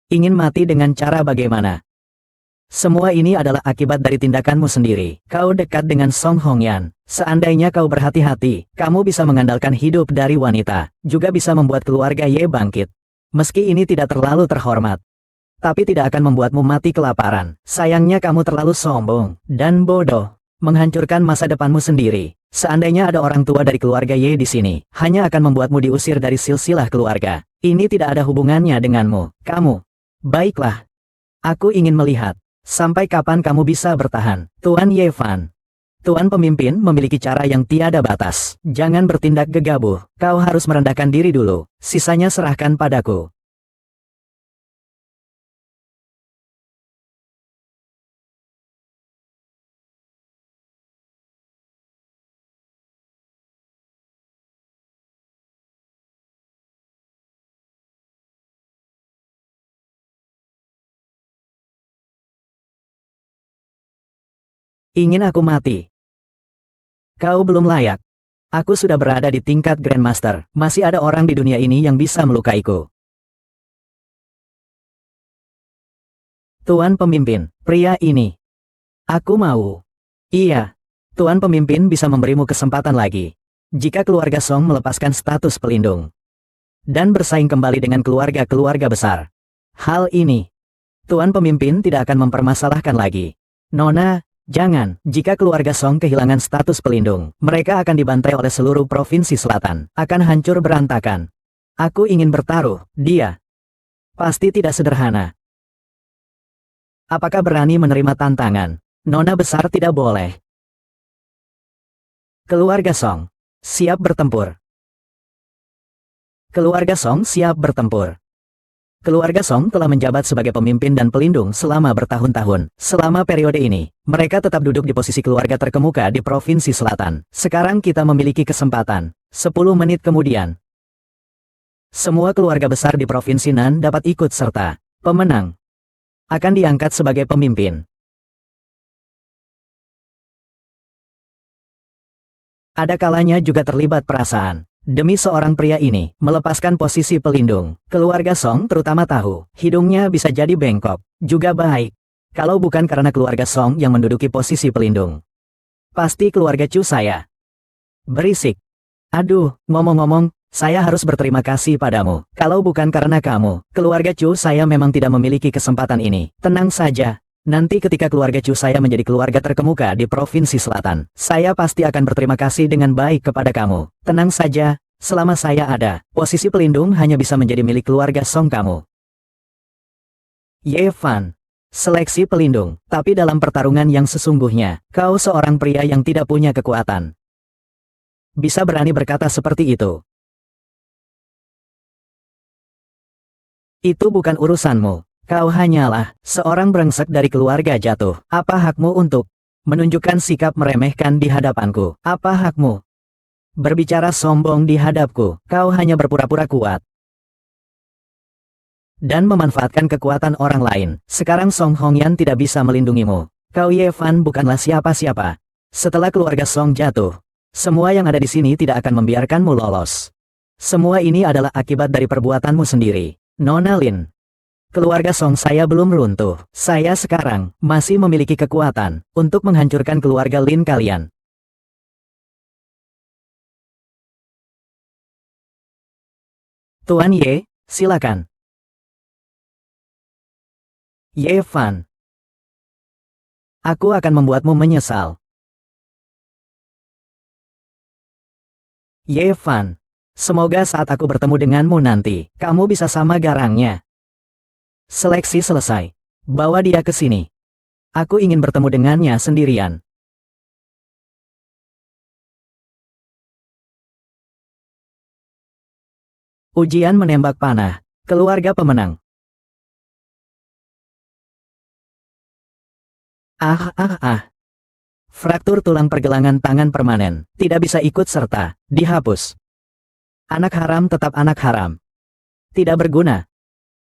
Ingin mati dengan cara bagaimana? Semua ini adalah akibat dari tindakanmu sendiri. Kau dekat dengan Song Hongyan. Seandainya kau berhati-hati, kamu bisa mengandalkan hidup dari wanita. Juga bisa membuat keluarga Ye bangkit. Meski ini tidak terlalu terhormat, tapi tidak akan membuatmu mati kelaparan. Sayangnya kamu terlalu sombong dan bodoh. Menghancurkan masa depanmu sendiri. Seandainya ada orang tua dari keluarga Ye di sini, hanya akan membuatmu diusir dari silsilah keluarga. Ini tidak ada hubungannya denganmu. Kamu. Baiklah. Aku ingin melihat. Sampai kapan kamu bisa bertahan? Tuan Ye Fan. Tuan pemimpin memiliki cara yang tiada batas. Jangan bertindak gegabah. Kau harus merendahkan diri dulu. Sisanya serahkan padaku. Ingin aku mati? Kau belum layak. Aku sudah berada di tingkat Grandmaster. Masih ada orang di dunia ini yang bisa melukaiku. Tuan pemimpin, pria ini. Aku mau. Iya. Tuan pemimpin bisa memberimu kesempatan lagi. Jika keluarga Song melepaskan status pelindung. Dan bersaing kembali dengan keluarga-keluarga besar. Hal ini. Tuan pemimpin tidak akan mempermasalahkan lagi. Nona, jangan. Jika keluarga Song kehilangan status pelindung, mereka akan dibantai oleh seluruh provinsi selatan. Akan hancur berantakan. Aku ingin bertaruh. Dia pasti tidak sederhana. Apakah berani menerima tantangan? Nona besar tidak boleh. Keluarga Song siap bertempur. Keluarga Song siap bertempur. Keluarga Song telah menjabat sebagai pemimpin dan pelindung selama bertahun-tahun. Selama periode ini, mereka tetap duduk di posisi keluarga terkemuka di Provinsi Selatan. Sekarang kita memiliki kesempatan. 10 menit kemudian, semua keluarga besar di Provinsi Nan dapat ikut serta. Pemenang akan diangkat sebagai pemimpin. Ada kalanya juga terlibat perasaan. Demi seorang pria ini, melepaskan posisi pelindung, keluarga Song terutama tahu, hidungnya bisa jadi bengkok, juga baik. Kalau bukan karena keluarga Song yang menduduki posisi pelindung. Pasti keluarga Chu saya. Berisik. Aduh, ngomong-ngomong, saya harus berterima kasih padamu. Kalau bukan karena kamu, keluarga Chu saya memang tidak memiliki kesempatan ini. Tenang saja. Nanti ketika keluarga Chu saya menjadi keluarga terkemuka di Provinsi Selatan, saya pasti akan berterima kasih dengan baik kepada kamu. Tenang saja, selama saya ada, posisi pelindung hanya bisa menjadi milik keluarga Song kamu. Ye Fan. Seleksi pelindung, tapi dalam pertarungan yang sesungguhnya, kau seorang pria yang tidak punya kekuatan. Bisa berani berkata seperti itu. Itu bukan urusanmu. Kau hanyalah seorang brengsek dari keluarga jatuh. Apa hakmu untuk menunjukkan sikap meremehkan di hadapanku? Apa hakmu berbicara sombong di hadapku? Kau hanya berpura-pura kuat dan memanfaatkan kekuatan orang lain. Sekarang Song Hongyan tidak bisa melindungimu. Kau Ye Fan bukanlah siapa-siapa. Setelah keluarga Song jatuh, semua yang ada di sini tidak akan membiarkanmu lolos. Semua ini adalah akibat dari perbuatanmu sendiri. Nona Lin. Keluarga Song saya belum runtuh. Saya sekarang masih memiliki kekuatan untuk menghancurkan keluarga Lin kalian. Tuan Ye, silakan. Ye Fan. Aku akan membuatmu menyesal. Ye Fan. Semoga saat aku bertemu denganmu nanti, kamu bisa sama garangnya. Seleksi selesai. Bawa dia ke sini. Aku ingin bertemu dengannya sendirian. Ujian menembak panah. Keluarga pemenang. Fraktur tulang pergelangan tangan permanen. Tidak bisa ikut serta. Dihapus. Anak haram tetap anak haram. Tidak berguna.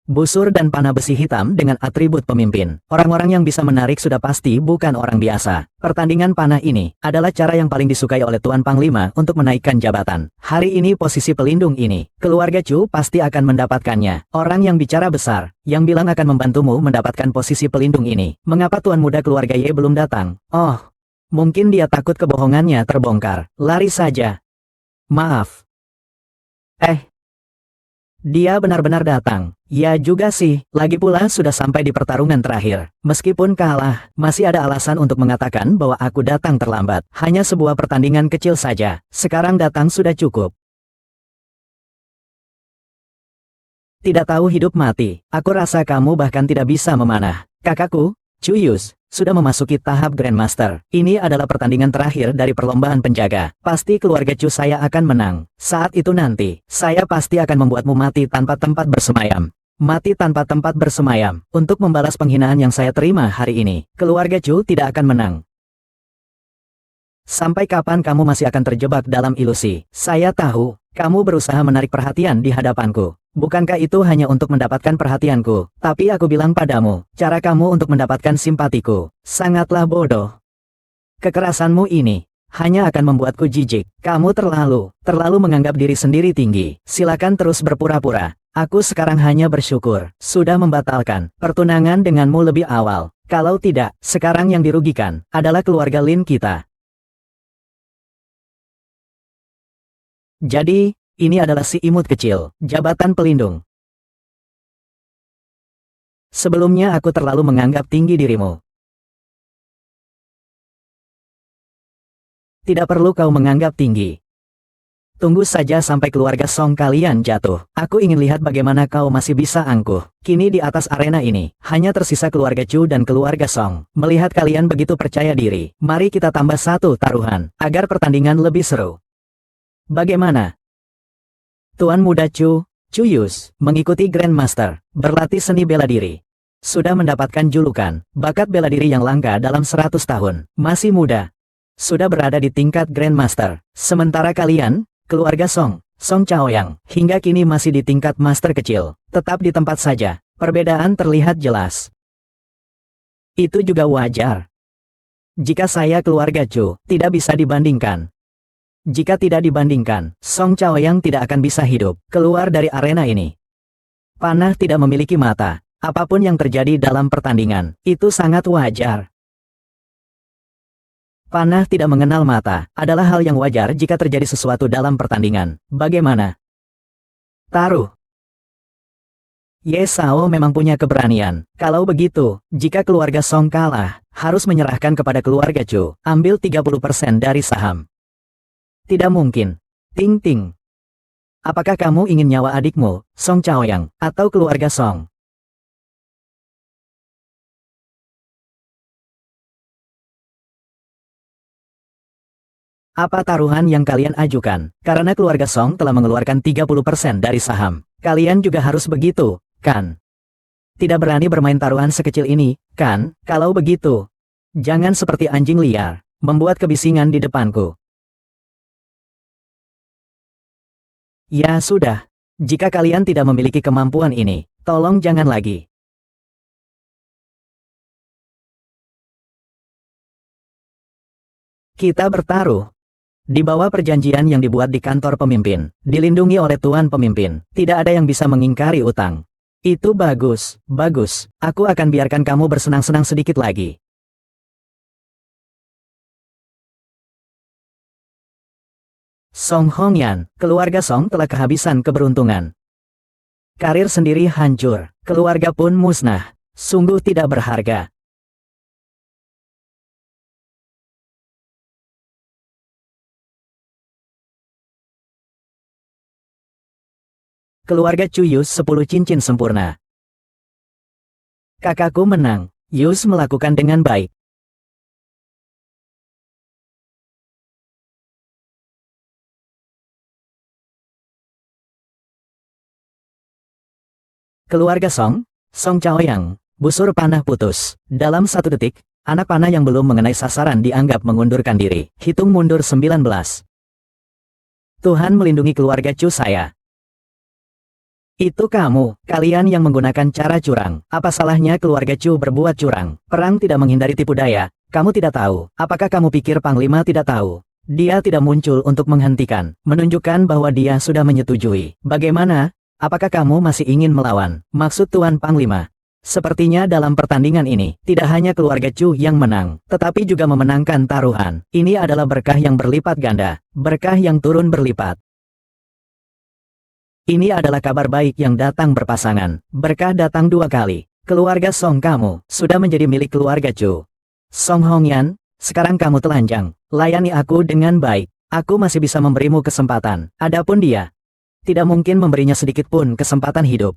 Busur dan panah besi hitam dengan atribut pemimpin. Orang-orang yang bisa menarik sudah pasti bukan orang biasa. Pertandingan panah ini adalah cara yang paling disukai oleh Tuan Panglima untuk menaikkan jabatan. Hari ini posisi pelindung ini, keluarga Chu pasti akan mendapatkannya. Orang yang bicara besar, yang bilang akan membantumu mendapatkan posisi pelindung ini. Mengapa Tuan muda keluarga Ye belum datang? Oh, mungkin dia takut kebohongannya terbongkar. Lari saja. Maaf. Dia benar-benar datang. Ya juga sih, lagi pula sudah sampai di pertarungan terakhir. Meskipun kalah, masih ada alasan untuk mengatakan bahwa aku datang terlambat. Hanya sebuah pertandingan kecil saja. Sekarang datang sudah cukup. Tidak tahu hidup mati. Aku rasa kamu bahkan tidak bisa memanah. Kakakku, Chu Yus, sudah memasuki tahap Grandmaster. Ini adalah pertandingan terakhir dari perlombaan penjaga. Pasti keluarga Chu saya akan menang. Saat itu nanti, saya pasti akan membuatmu mati tanpa tempat bersemayam. Mati tanpa tempat bersemayam, untuk membalas penghinaan yang saya terima hari ini. Keluarga Chu tidak akan menang. Sampai kapan kamu masih akan terjebak dalam ilusi? Saya tahu, kamu berusaha menarik perhatian di hadapanku. Bukankah itu hanya untuk mendapatkan perhatianku? Tapi aku bilang padamu, cara kamu untuk mendapatkan simpatiku sangatlah bodoh. Kekerasanmu ini hanya akan membuatku jijik. Kamu terlalu menganggap diri sendiri tinggi. Silakan terus berpura-pura. Aku sekarang hanya bersyukur sudah membatalkan pertunangan denganmu lebih awal. Kalau tidak, sekarang yang dirugikan adalah keluarga Lin kita. Jadi, ini adalah si imut kecil, jabatan pelindung. Sebelumnya aku terlalu menganggap tinggi dirimu. Tidak perlu kau menganggap tinggi. Tunggu saja sampai keluarga Song kalian jatuh. Aku ingin lihat bagaimana kau masih bisa angkuh. Kini di atas arena ini, hanya tersisa keluarga Chu dan keluarga Song. Melihat kalian begitu percaya diri, mari kita tambah satu taruhan, agar pertandingan lebih seru. Bagaimana? Tuan muda Chu Yus, mengikuti Grandmaster, berlatih seni bela diri. Sudah mendapatkan julukan, bakat bela diri yang langka dalam 100 tahun. Masih muda. Sudah berada di tingkat Grandmaster. Sementara kalian, keluarga Song Chaoyang, hingga kini masih di tingkat Master kecil. Tetap di tempat saja, perbedaan terlihat jelas. Itu juga wajar. Jika saya keluarga Chu, tidak bisa dibandingkan. Jika tidak dibandingkan, Song Chaoyang tidak akan bisa hidup keluar dari arena ini. Panah tidak memiliki mata. Apapun yang terjadi dalam pertandingan, itu sangat wajar. Panah tidak mengenal mata, adalah hal yang wajar jika terjadi sesuatu dalam pertandingan. Bagaimana? Taruh. Ye Sao memang punya keberanian. Kalau begitu, jika keluarga Song kalah, harus menyerahkan kepada keluarga Chu. Ambil 30% dari saham. Tidak mungkin. Ting ting. Apakah kamu ingin nyawa adikmu, Song Chaoyang, atau keluarga Song? Apa taruhan yang kalian ajukan? Karena keluarga Song telah mengeluarkan 30% dari saham. Kalian juga harus begitu, kan? Tidak berani bermain taruhan sekecil ini, kan? Kalau begitu, jangan seperti anjing liar, membuat kebisingan di depanku. Ya sudah. Jika kalian tidak memiliki kemampuan ini, tolong jangan lagi. Kita bertaruh. Di bawah perjanjian yang dibuat di kantor pemimpin, dilindungi oleh tuan pemimpin, tidak ada yang bisa mengingkari utang. Itu bagus, bagus. Aku akan biarkan kamu bersenang-senang sedikit lagi. Song Hongyan, keluarga Song telah kehabisan keberuntungan. Karir sendiri hancur, keluarga pun musnah. Sungguh tidak berharga. Keluarga Chu Yus 10 cincin sempurna. Kakakku menang. Yus melakukan dengan baik. Keluarga Song, Song Chaoyang, busur panah putus. Dalam 1 detik, anak panah yang belum mengenai sasaran dianggap mengundurkan diri. Hitung mundur 19. Tuhan melindungi keluarga Chu saya. Itu kamu, kalian yang menggunakan cara curang. Apa salahnya keluarga Chu berbuat curang? Perang tidak menghindari tipu daya. Kamu tidak tahu. Apakah kamu pikir Panglima tidak tahu? Dia tidak muncul untuk menghentikan, menunjukkan bahwa dia sudah menyetujui. Bagaimana? Apakah kamu masih ingin melawan? Maksud Tuan Panglima. Sepertinya dalam pertandingan ini, tidak hanya keluarga Chu yang menang, tetapi juga memenangkan taruhan. Ini adalah berkah yang berlipat ganda. Berkah yang turun berlipat. Ini adalah kabar baik yang datang berpasangan. Berkah datang 2 kali. Keluarga Song kamu, sudah menjadi milik keluarga Chu. Song Hongyan, sekarang kamu telanjang. Layani aku dengan baik. Aku masih bisa memberimu kesempatan. Adapun dia, tidak mungkin memberinya sedikit pun kesempatan hidup.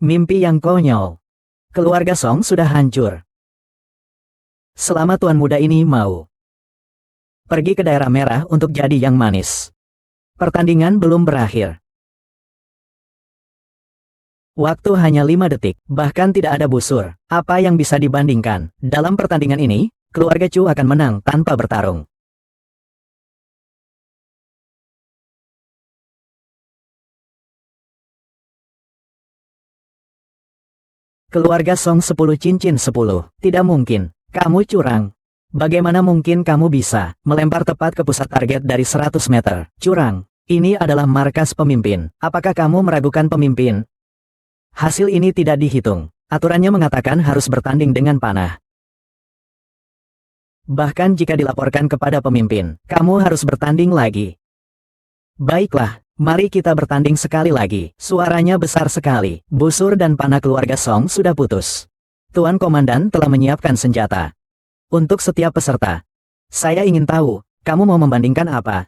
Mimpi yang konyol. Keluarga Song sudah hancur. Selama tuan muda ini mau pergi ke daerah merah untuk jadi yang manis. Pertandingan belum berakhir. Waktu hanya 5 detik, bahkan tidak ada busur. Apa yang bisa dibandingkan? Dalam pertandingan ini, keluarga Chu akan menang tanpa bertarung. Keluarga Song 10 cincin 10. Tidak mungkin. Kamu curang. Bagaimana mungkin kamu bisa melempar tepat ke pusat target dari 100 meter? Curang. Ini adalah markas pemimpin. Apakah kamu meragukan pemimpin? Hasil ini tidak dihitung. Aturannya mengatakan harus bertanding dengan panah. Bahkan jika dilaporkan kepada pemimpin, kamu harus bertanding lagi. Baiklah, mari kita bertanding sekali lagi. Suaranya besar sekali. Busur dan panah keluarga Song sudah putus. Tuan Komandan telah menyiapkan senjata. Untuk setiap peserta. Saya ingin tahu, kamu mau membandingkan apa?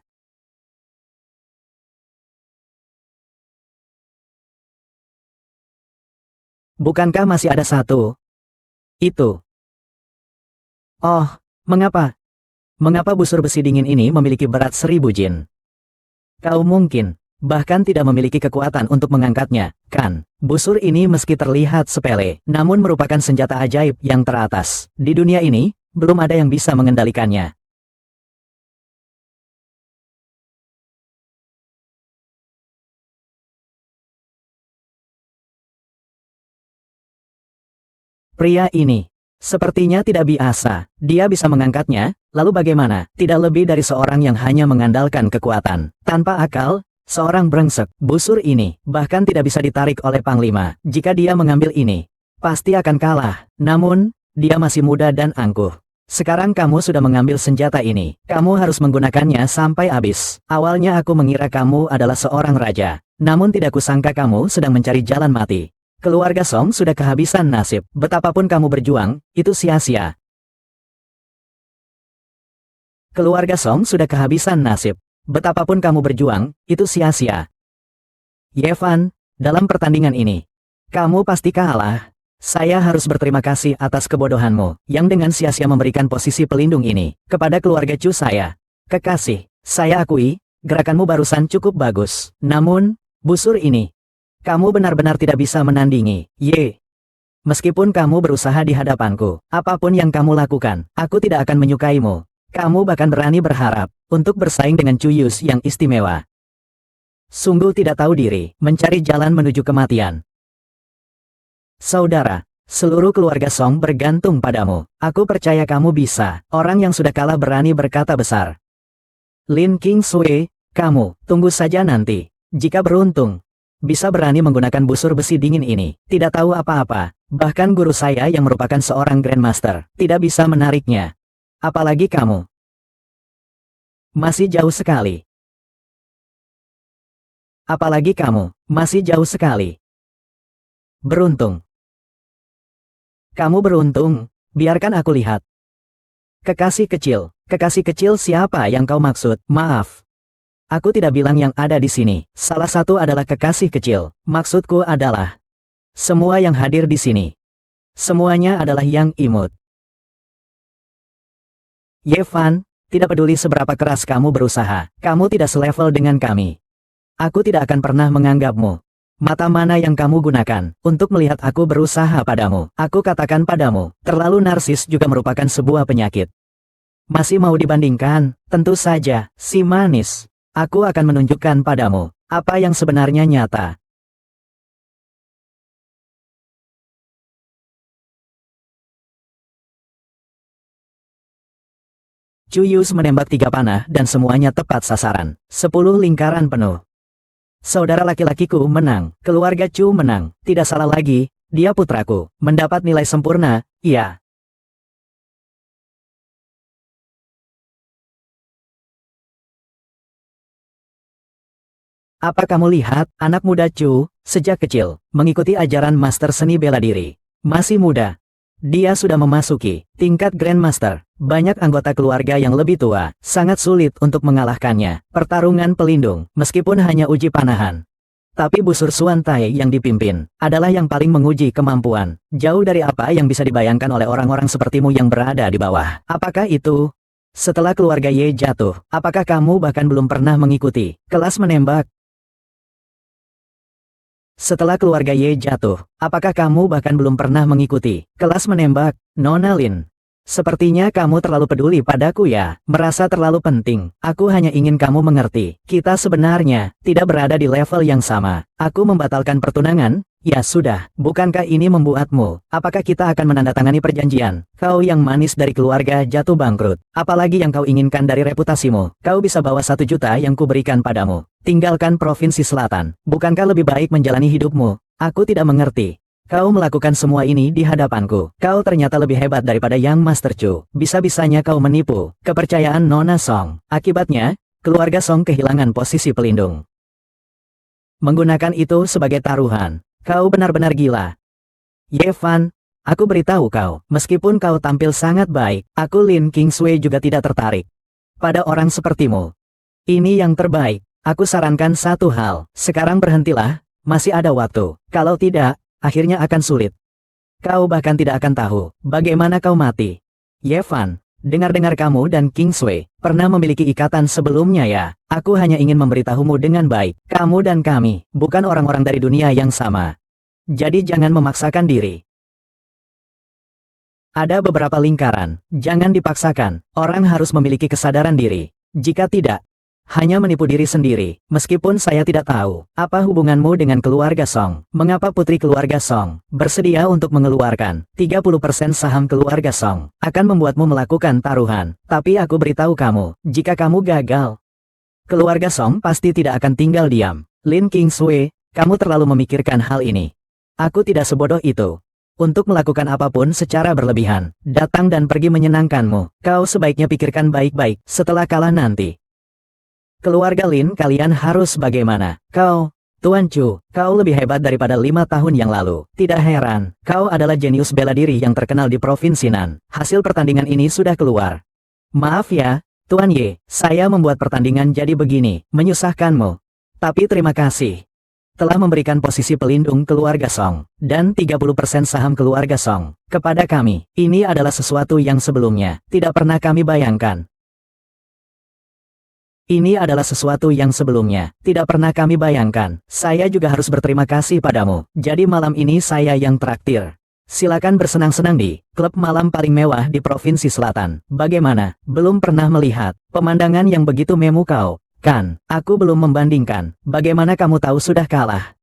Bukankah masih ada satu? Itu. Oh, mengapa? Mengapa busur besi dingin ini memiliki berat 1000 jin? Kau mungkin, bahkan tidak memiliki kekuatan untuk mengangkatnya, kan? Busur ini meski terlihat sepele, namun merupakan senjata ajaib yang teratas. Di dunia ini, belum ada yang bisa mengendalikannya. Pria ini sepertinya tidak biasa. Dia bisa mengangkatnya, lalu bagaimana? Tidak lebih dari seorang yang hanya mengandalkan kekuatan. Tanpa akal, seorang brengsek. Busur ini bahkan tidak bisa ditarik oleh Panglima. Jika dia mengambil ini, pasti akan kalah. Namun, dia masih muda dan angkuh. Sekarang kamu sudah mengambil senjata ini. Kamu harus menggunakannya sampai habis. Awalnya aku mengira kamu adalah seorang raja. Namun tidak kusangka kamu sedang mencari jalan mati. Keluarga Song sudah kehabisan nasib. Betapapun kamu berjuang, itu sia-sia. Keluarga Song sudah kehabisan nasib. Betapapun kamu berjuang, itu sia-sia. Ye Fan, dalam pertandingan ini, kamu pasti kalah. Saya harus berterima kasih atas kebodohanmu, yang dengan sia-sia memberikan posisi pelindung ini, kepada keluarga Chu saya. Kekasih, saya akui, gerakanmu barusan cukup bagus. Namun, busur ini, kamu benar-benar tidak bisa menandingi. Ye. Meskipun kamu berusaha di hadapanku, apapun yang kamu lakukan, aku tidak akan menyukaimu. Kamu bahkan berani berharap, untuk bersaing dengan Chu Yus yang istimewa. Sungguh tidak tahu diri, mencari jalan menuju kematian. Saudara, seluruh keluarga Song bergantung padamu. Aku percaya kamu bisa. Orang yang sudah kalah berani berkata besar. Lin Kingsui, kamu, tunggu saja nanti. Jika beruntung, bisa berani menggunakan busur besi dingin ini. Tidak tahu apa-apa. Bahkan guru saya yang merupakan seorang Grandmaster, tidak bisa menariknya. Apalagi kamu. Masih jauh sekali. Apalagi kamu, masih jauh sekali. Beruntung. Kamu beruntung, biarkan aku lihat. Kekasih kecil siapa yang kau maksud? Maaf. Aku tidak bilang yang ada di sini. Salah satu adalah kekasih kecil. Maksudku adalah semua yang hadir di sini. Semuanya adalah yang imut. Ye Fan, tidak peduli seberapa keras kamu berusaha, kamu tidak selevel dengan kami. Aku tidak akan pernah menganggapmu. Mata mana yang kamu gunakan untuk melihat aku berusaha padamu? Aku katakan padamu, terlalu narsis juga merupakan sebuah penyakit. Masih mau dibandingkan? Tentu saja, si manis. Aku akan menunjukkan padamu apa yang sebenarnya nyata. Chu Yus menembak 3 panah dan semuanya tepat sasaran. 10 lingkaran penuh. Saudara laki-lakiku menang, keluarga Chu menang, tidak salah lagi, dia putraku, mendapat nilai sempurna, iya. Apa kamu lihat, anak muda Chu, sejak kecil, mengikuti ajaran master seni bela diri. Masih muda. Dia sudah memasuki tingkat Grandmaster. Banyak anggota keluarga yang lebih tua, sangat sulit untuk mengalahkannya. Pertarungan pelindung, meskipun hanya uji panahan. Tapi busur Suan Tai yang dipimpin, adalah yang paling menguji kemampuan. Jauh dari apa yang bisa dibayangkan oleh orang-orang sepertimu yang berada di bawah. Apakah itu? Setelah keluarga Ye jatuh, apakah kamu bahkan belum pernah mengikuti kelas menembak? Setelah keluarga Ye jatuh, apakah kamu bahkan belum pernah mengikuti kelas menembak? Nona Lin. Sepertinya kamu terlalu peduli padaku ya, merasa terlalu penting. Aku hanya ingin kamu mengerti, kita sebenarnya tidak berada di level yang sama. Aku membatalkan pertunangan, ya sudah, bukankah ini membuatmu? Apakah kita akan menandatangani perjanjian? Kau yang manis dari keluarga jatuh bangkrut. Apalagi yang kau inginkan dari reputasimu? Kau bisa bawa 1 juta yang kuberikan padamu. Tinggalkan provinsi selatan. Bukankah lebih baik menjalani hidupmu? Aku tidak mengerti. Kau melakukan semua ini di hadapanku. Kau ternyata lebih hebat daripada Yang Master Chu. Bisa-bisanya kau menipu kepercayaan Nona Song. Akibatnya, keluarga Song kehilangan posisi pelindung. Menggunakan itu sebagai taruhan. Kau benar-benar gila. Ye Fan, aku beritahu kau, meskipun kau tampil sangat baik, aku Lin Kingsui juga tidak tertarik pada orang sepertimu. Ini yang terbaik. Aku sarankan satu hal, sekarang berhentilah, masih ada waktu. Kalau tidak, akhirnya akan sulit. Kau bahkan tidak akan tahu bagaimana kau mati. Ye Fan, dengar-dengar kamu dan Kingsui pernah memiliki ikatan sebelumnya ya. Aku hanya ingin memberitahumu dengan baik. Kamu dan kami bukan orang-orang dari dunia yang sama. Jadi jangan memaksakan diri. Ada beberapa lingkaran, jangan dipaksakan. Orang harus memiliki kesadaran diri. Jika tidak, hanya menipu diri sendiri. Meskipun saya tidak tahu, apa hubunganmu dengan keluarga Song? Mengapa putri keluarga Song bersedia untuk mengeluarkan 30% saham keluarga Song? Akan membuatmu melakukan taruhan. Tapi aku beritahu kamu, jika kamu gagal, keluarga Song pasti tidak akan tinggal diam. Lin Kingsui, kamu terlalu memikirkan hal ini. Aku tidak sebodoh itu. Untuk melakukan apapun secara berlebihan, datang dan pergi menyenangkanmu, kau sebaiknya pikirkan baik-baik setelah kalah nanti. Keluarga Lin, kalian harus bagaimana? Kau, Tuan Chu, kau lebih hebat daripada 5 tahun yang lalu. Tidak heran, kau adalah jenius bela diri yang terkenal di Provinsi Nan. Hasil pertandingan ini sudah keluar. Maaf ya, Tuan Ye, saya membuat pertandingan jadi begini, menyusahkanmu. Tapi terima kasih. Telah memberikan posisi pelindung keluarga Song, dan 30% saham keluarga Song, kepada kami. Ini adalah sesuatu yang sebelumnya tidak pernah kami bayangkan. Ini adalah sesuatu yang sebelumnya tidak pernah kami bayangkan. Saya juga harus berterima kasih padamu. Jadi malam ini saya yang traktir. Silakan bersenang-senang di klub malam paling mewah di Provinsi Selatan. Bagaimana? Belum pernah melihat pemandangan yang begitu memukau, kan? Aku belum membandingkan. Bagaimana kamu tahu sudah kalah?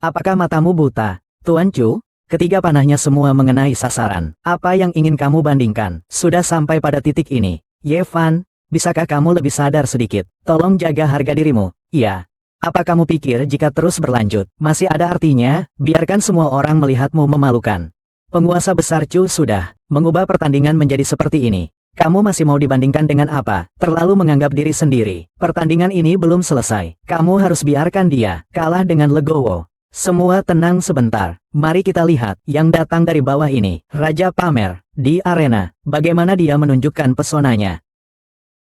Apakah matamu buta, Tuan Chu? Ketiga panahnya semua mengenai sasaran. Apa yang ingin kamu bandingkan? Sudah sampai pada titik ini. Ye Fan, bisakah kamu lebih sadar sedikit? Tolong jaga harga dirimu. Iya. Apa kamu pikir jika terus berlanjut, masih ada artinya? Biarkan semua orang melihatmu memalukan. Penguasa besar Chu sudah mengubah pertandingan menjadi seperti ini. Kamu masih mau dibandingkan dengan apa? Terlalu menganggap diri sendiri. Pertandingan ini belum selesai. Kamu harus biarkan dia kalah dengan legowo. Semua tenang sebentar. Mari kita lihat yang datang dari bawah ini. Raja Pamer di arena. Bagaimana dia menunjukkan pesonanya.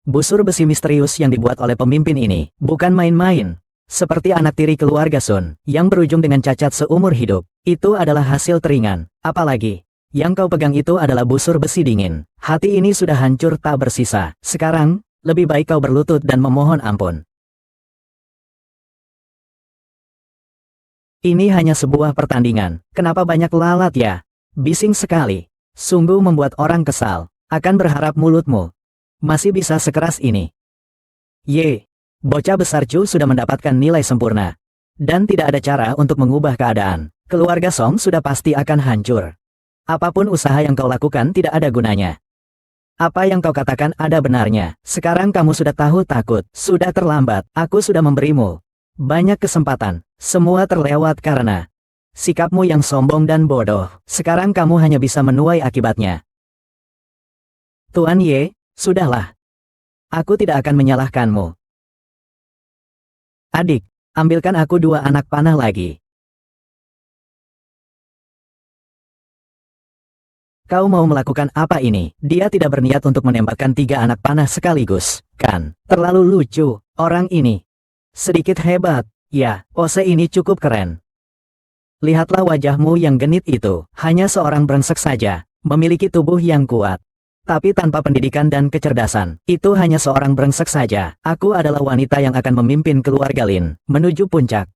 Busur besi misterius yang dibuat oleh pemimpin ini bukan main-main. Seperti anak tiri keluarga Sun, yang berujung dengan cacat seumur hidup. Itu adalah hasil teringan. Apalagi, yang kau pegang itu adalah busur besi dingin. Hati ini sudah hancur tak bersisa. Sekarang, lebih baik kau berlutut dan memohon ampun. Ini hanya sebuah pertandingan. Kenapa banyak lalat ya? Bising sekali. Sungguh membuat orang kesal. Akan berharap mulutmu masih bisa sekeras ini. Ye, bocah besar Chu sudah mendapatkan nilai sempurna. Dan tidak ada cara untuk mengubah keadaan. Keluarga Song sudah pasti akan hancur. Apapun usaha yang kau lakukan tidak ada gunanya. Apa yang kau katakan ada benarnya. Sekarang kamu sudah tahu takut. Sudah terlambat. Aku sudah memberimu banyak kesempatan. Semua terlewat karena sikapmu yang sombong dan bodoh. Sekarang kamu hanya bisa menuai akibatnya. Tuan Ye, sudahlah. Aku tidak akan menyalahkanmu. Adik, ambilkan aku 2 anak panah lagi. Kau mau melakukan apa ini? Dia tidak berniat untuk menembakkan 3 anak panah sekaligus, kan? Terlalu lucu, orang ini. Sedikit hebat. Ya, pose ini cukup keren. Lihatlah wajahmu yang genit itu. Hanya seorang brengsek saja, memiliki tubuh yang kuat. Tapi tanpa pendidikan dan kecerdasan, itu hanya seorang brengsek saja. Aku adalah wanita yang akan memimpin keluarga Lin menuju puncak.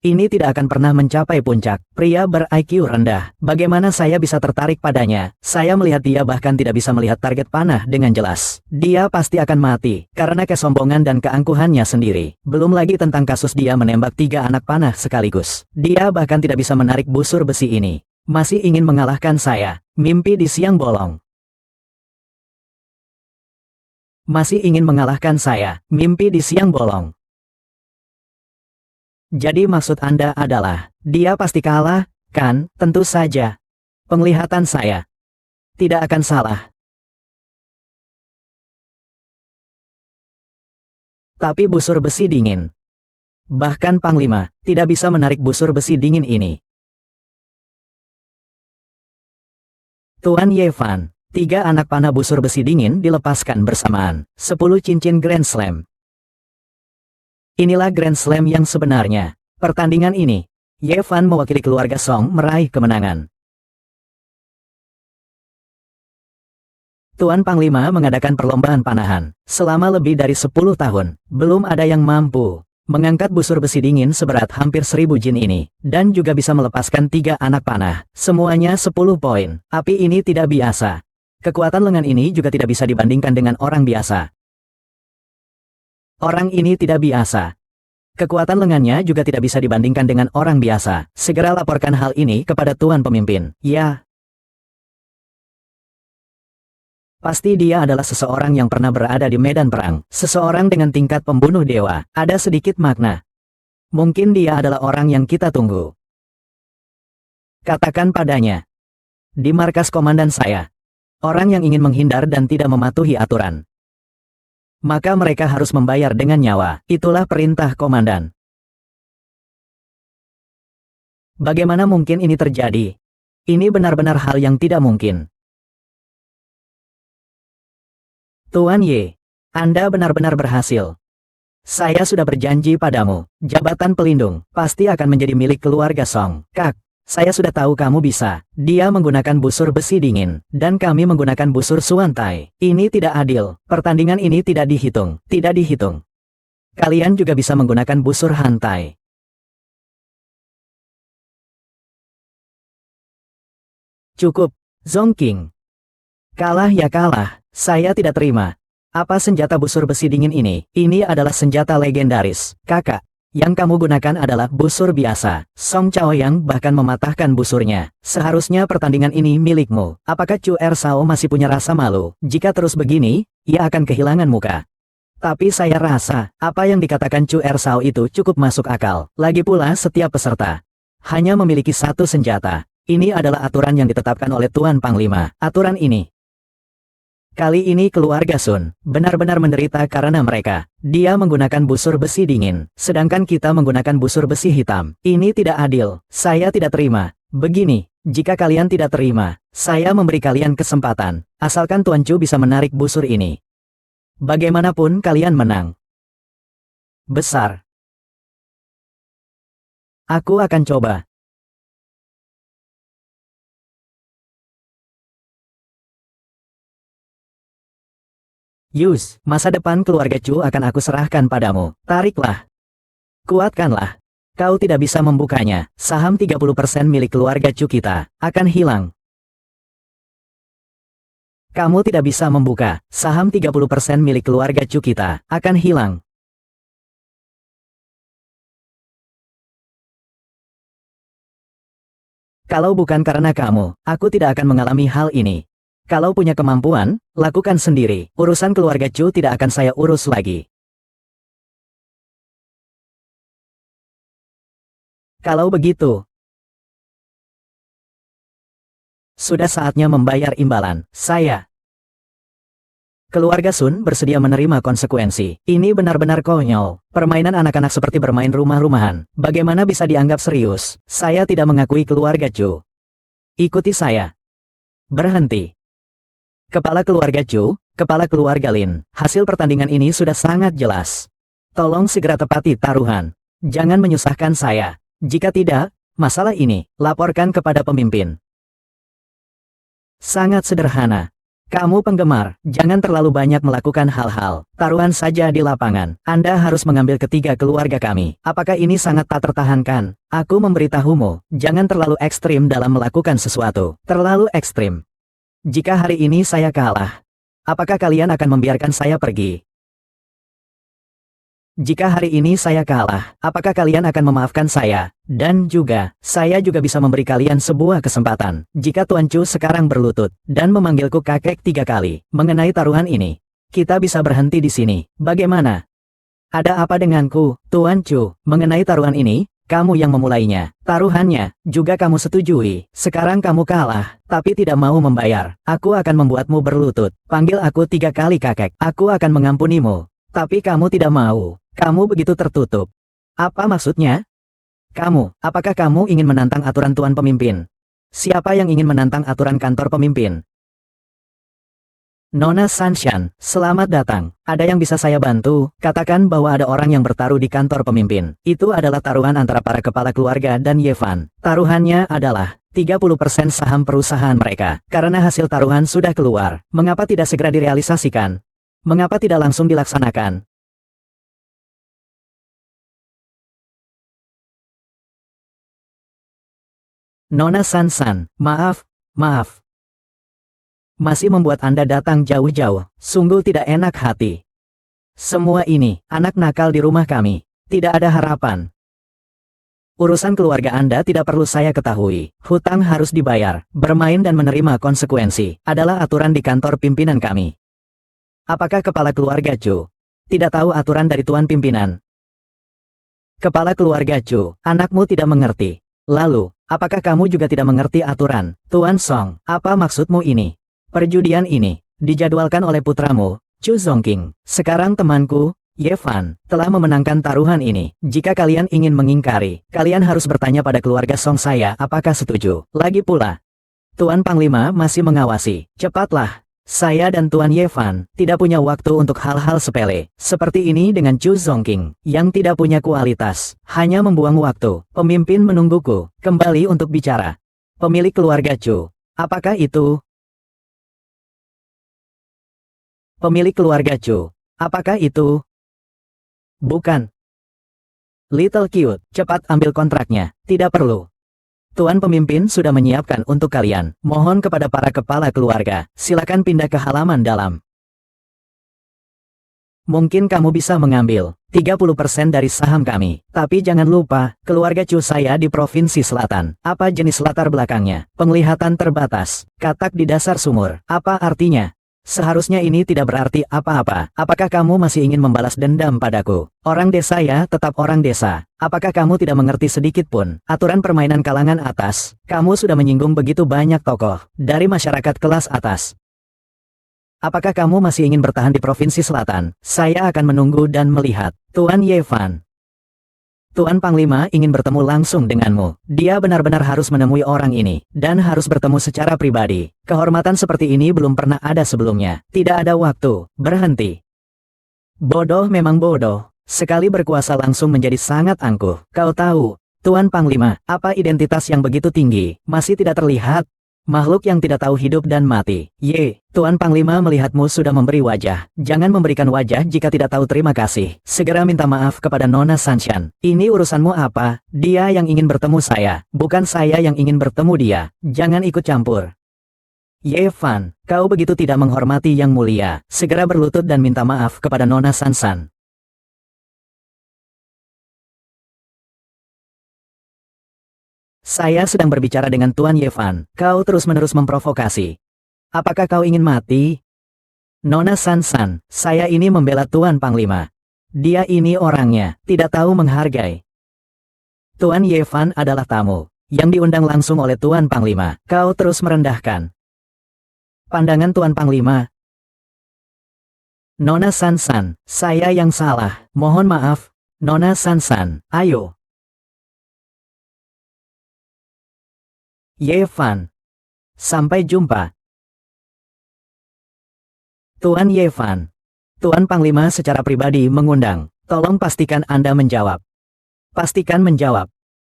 Ini tidak akan pernah mencapai puncak. Pria ber-IQ rendah. Bagaimana saya bisa tertarik padanya? Saya melihat dia bahkan tidak bisa melihat target panah dengan jelas. Dia pasti akan mati karena kesombongan dan keangkuhannya sendiri. Belum lagi tentang kasus dia menembak 3 anak panah sekaligus. Dia bahkan tidak bisa menarik busur besi ini. Masih ingin mengalahkan saya. Mimpi di siang bolong. Masih ingin mengalahkan saya. Mimpi di siang bolong. Jadi maksud Anda adalah, dia pasti kalah, kan? Tentu saja. Penglihatan saya tidak akan salah. Tapi busur besi dingin. Bahkan Panglima tidak bisa menarik busur besi dingin ini. Tuan Ye Fan, 3 anak panah busur besi dingin dilepaskan bersamaan. 10 cincin Grand Slam. Inilah Grand Slam yang sebenarnya. Pertandingan ini, Ye Fan mewakili keluarga Song meraih kemenangan. Tuan Panglima mengadakan perlombaan panahan. Selama lebih dari 10 tahun, belum ada yang mampu mengangkat busur besi dingin seberat hampir 1000 jin ini. Dan juga bisa melepaskan 3 anak panah. Semuanya 10 poin. Api ini tidak biasa. Kekuatan lengan ini juga tidak bisa dibandingkan dengan orang biasa. Orang ini tidak biasa. Kekuatan lengannya juga tidak bisa dibandingkan dengan orang biasa. Segera laporkan hal ini kepada Tuan Pemimpin. Ya. Pasti dia adalah seseorang yang pernah berada di medan perang. Seseorang dengan tingkat pembunuh dewa. Ada sedikit makna. Mungkin dia adalah orang yang kita tunggu. Katakan padanya. Di markas komandan saya. Orang yang ingin menghindar dan tidak mematuhi aturan, maka mereka harus membayar dengan nyawa. Itulah perintah komandan. Bagaimana mungkin ini terjadi? Ini benar-benar hal yang tidak mungkin. Tuan Ye, Anda benar-benar berhasil. Saya sudah berjanji padamu, jabatan pelindung pasti akan menjadi milik keluarga Song. Kak, saya sudah tahu kamu bisa. Dia menggunakan busur besi dingin, dan kami menggunakan busur suantai. Ini tidak adil. Pertandingan ini tidak dihitung. Tidak dihitung. Kalian juga bisa menggunakan busur hantai. Cukup, Zong King. Kalah ya kalah. Saya tidak terima. Apa senjata busur besi dingin ini? Ini adalah senjata legendaris. Kakak. Yang kamu gunakan adalah busur biasa. Song Chaoyang bahkan mematahkan busurnya. Seharusnya pertandingan ini milikmu. Apakah Chu Ersao masih punya rasa malu? Jika terus begini, ia akan kehilangan muka. Tapi saya rasa, apa yang dikatakan Chu Ersao itu cukup masuk akal. Lagi pula setiap peserta hanya memiliki satu senjata. Ini adalah aturan yang ditetapkan oleh Tuan Panglima. Aturan ini. Kali ini keluarga Sun benar-benar menderita karena mereka. Dia menggunakan busur besi dingin, sedangkan kita menggunakan busur besi hitam. Ini tidak adil. Saya tidak terima. Begini, jika kalian tidak terima, saya memberi kalian kesempatan. Asalkan Tuan Chu bisa menarik busur ini. Bagaimanapun kalian menang. Besar. Aku akan coba. Yus, masa depan keluarga Chu akan aku serahkan padamu. Tariklah. Kuatkanlah. Kau tidak bisa membukanya. Saham 30% milik keluarga Chu kita akan hilang. Kamu tidak bisa membuka. Saham 30% milik keluarga Chu kita akan hilang. Kalau bukan karena kamu, aku tidak akan mengalami hal ini. Kalau punya kemampuan, lakukan sendiri. Urusan keluarga Chu tidak akan saya urus lagi. Kalau begitu, sudah saatnya membayar imbalan. Keluarga Sun bersedia menerima konsekuensi. Ini benar-benar konyol. Permainan anak-anak seperti bermain rumah-rumahan. Bagaimana bisa dianggap serius? Saya tidak mengakui keluarga Chu. Ikuti saya. Berhenti. Kepala keluarga Chu, kepala keluarga Lin, hasil pertandingan ini sudah sangat jelas. Tolong segera tepati taruhan. Jangan menyusahkan saya. Jika tidak, masalah ini, laporkan kepada pemimpin. Sangat sederhana. Kamu penggemar, jangan terlalu banyak melakukan hal-hal. Taruhan saja di lapangan. Anda harus mengambil ketiga keluarga kami. Apakah ini sangat tak tertahankan? Aku memberitahumu, jangan terlalu ekstrim dalam melakukan sesuatu. Terlalu ekstrim. Jika hari ini saya kalah, apakah kalian akan membiarkan saya pergi? Jika hari ini saya kalah, apakah kalian akan memaafkan saya? Dan juga, saya juga bisa memberi kalian sebuah kesempatan. Jika Tuan Chu sekarang berlutut, dan memanggilku kakek 3 kali, mengenai taruhan ini, kita bisa berhenti di sini. Bagaimana? Ada apa denganku, Tuan Chu, mengenai taruhan ini? Kamu yang memulainya. Taruhannya, juga kamu setujui. Sekarang kamu kalah, tapi tidak mau membayar. Aku akan membuatmu berlutut. Panggil aku 3 kali kakek. Aku akan mengampunimu. Tapi kamu tidak mau. Kamu begitu tertutup. Apa maksudnya? Apakah kamu ingin menantang aturan tuan pemimpin? Siapa yang ingin menantang aturan kantor pemimpin? Nona Sanshan, selamat datang. Ada yang bisa saya bantu? Katakan bahwa ada orang yang bertaruh di kantor pemimpin. Itu adalah taruhan antara para kepala keluarga dan Yevan. Taruhannya adalah 30% saham perusahaan mereka. Karena hasil taruhan sudah keluar, mengapa tidak segera direalisasikan? Mengapa tidak langsung dilaksanakan? Nona Sansan, maaf. Masih membuat Anda datang jauh-jauh, sungguh tidak enak hati. Semua ini, anak nakal di rumah kami. Tidak ada harapan. Urusan keluarga Anda tidak perlu saya ketahui. Hutang harus dibayar, bermain dan menerima konsekuensi, adalah aturan di kantor pimpinan kami. Apakah kepala keluarga Chu tidak tahu aturan dari tuan pimpinan? Kepala keluarga Chu, anakmu tidak mengerti. Lalu, Apakah kamu juga tidak mengerti aturan, Tuan Song? Apa maksudmu ini? Perjudian ini dijadwalkan oleh putramu, Chu Zongking. Sekarang temanku, Ye Fan, telah memenangkan taruhan ini. Jika kalian ingin mengingkari, kalian harus bertanya pada keluarga Song saya apakah setuju. Lagi pula, Tuan Panglima masih mengawasi. Cepatlah. Saya dan Tuan Ye Fan tidak punya waktu untuk hal-hal sepele. Seperti ini dengan Chu Zongking, yang tidak punya kualitas. Hanya membuang waktu. Pemimpin menungguku, kembali untuk bicara. Pemilik keluarga Chu. Apakah itu? Pemilik keluarga Chu. Apakah itu? Bukan. Little Cute, cepat ambil kontraknya. Tidak perlu. Tuan pemimpin sudah menyiapkan untuk kalian. Mohon kepada para kepala keluarga, silakan pindah ke halaman dalam. Mungkin kamu bisa mengambil 30% dari saham kami. Tapi jangan lupa, keluarga Chu saya di Provinsi Selatan. Apa jenis latar belakangnya? Penglihatan terbatas. Katak di dasar sumur. Apa artinya? Seharusnya ini tidak berarti apa-apa. Apakah kamu masih ingin membalas dendam padaku? Orang desa ya tetap orang desa. Apakah kamu tidak mengerti sedikit pun aturan permainan kalangan atas? Kamu sudah menyinggung begitu banyak tokoh dari masyarakat kelas atas. Apakah kamu masih ingin bertahan di Provinsi Selatan? Saya akan menunggu dan melihat. Tuan Ye Fan. Tuan Panglima ingin bertemu langsung denganmu. Dia benar-benar harus menemui orang ini, dan harus bertemu secara pribadi. Kehormatan seperti ini belum pernah ada sebelumnya. Tidak ada waktu. Berhenti. Bodoh memang bodoh. Sekali berkuasa langsung menjadi sangat angkuh. Kau tahu, Tuan Panglima, apa identitas yang begitu tinggi, masih tidak terlihat? Makhluk yang tidak tahu hidup dan mati. Tuan Panglima melihatmu sudah memberi wajah. Jangan memberikan wajah jika tidak tahu terima kasih. Segera minta maaf kepada Nona Sanshan. Ini urusanmu apa? Dia yang ingin bertemu saya, bukan saya yang ingin bertemu dia. Jangan ikut campur. Ye Fan, kau begitu tidak menghormati yang mulia. Segera berlutut dan minta maaf kepada Nona Sanshan. Saya sedang berbicara dengan Tuan Ye Fan. Kau terus-menerus memprovokasi. Apakah kau ingin mati? Nona Sanshan, saya ini membela Tuan Panglima. Dia ini orangnya, tidak tahu menghargai. Tuan Ye Fan adalah tamu, yang diundang langsung oleh Tuan Panglima. Kau terus merendahkan. Pandangan Tuan Panglima. Nona Sanshan, saya yang salah. Mohon maaf. Nona Sanshan, ayo. Ye Fan. Sampai jumpa. Tuan Ye Fan. Tuan Panglima secara pribadi mengundang. Tolong pastikan Anda menjawab. Pastikan menjawab.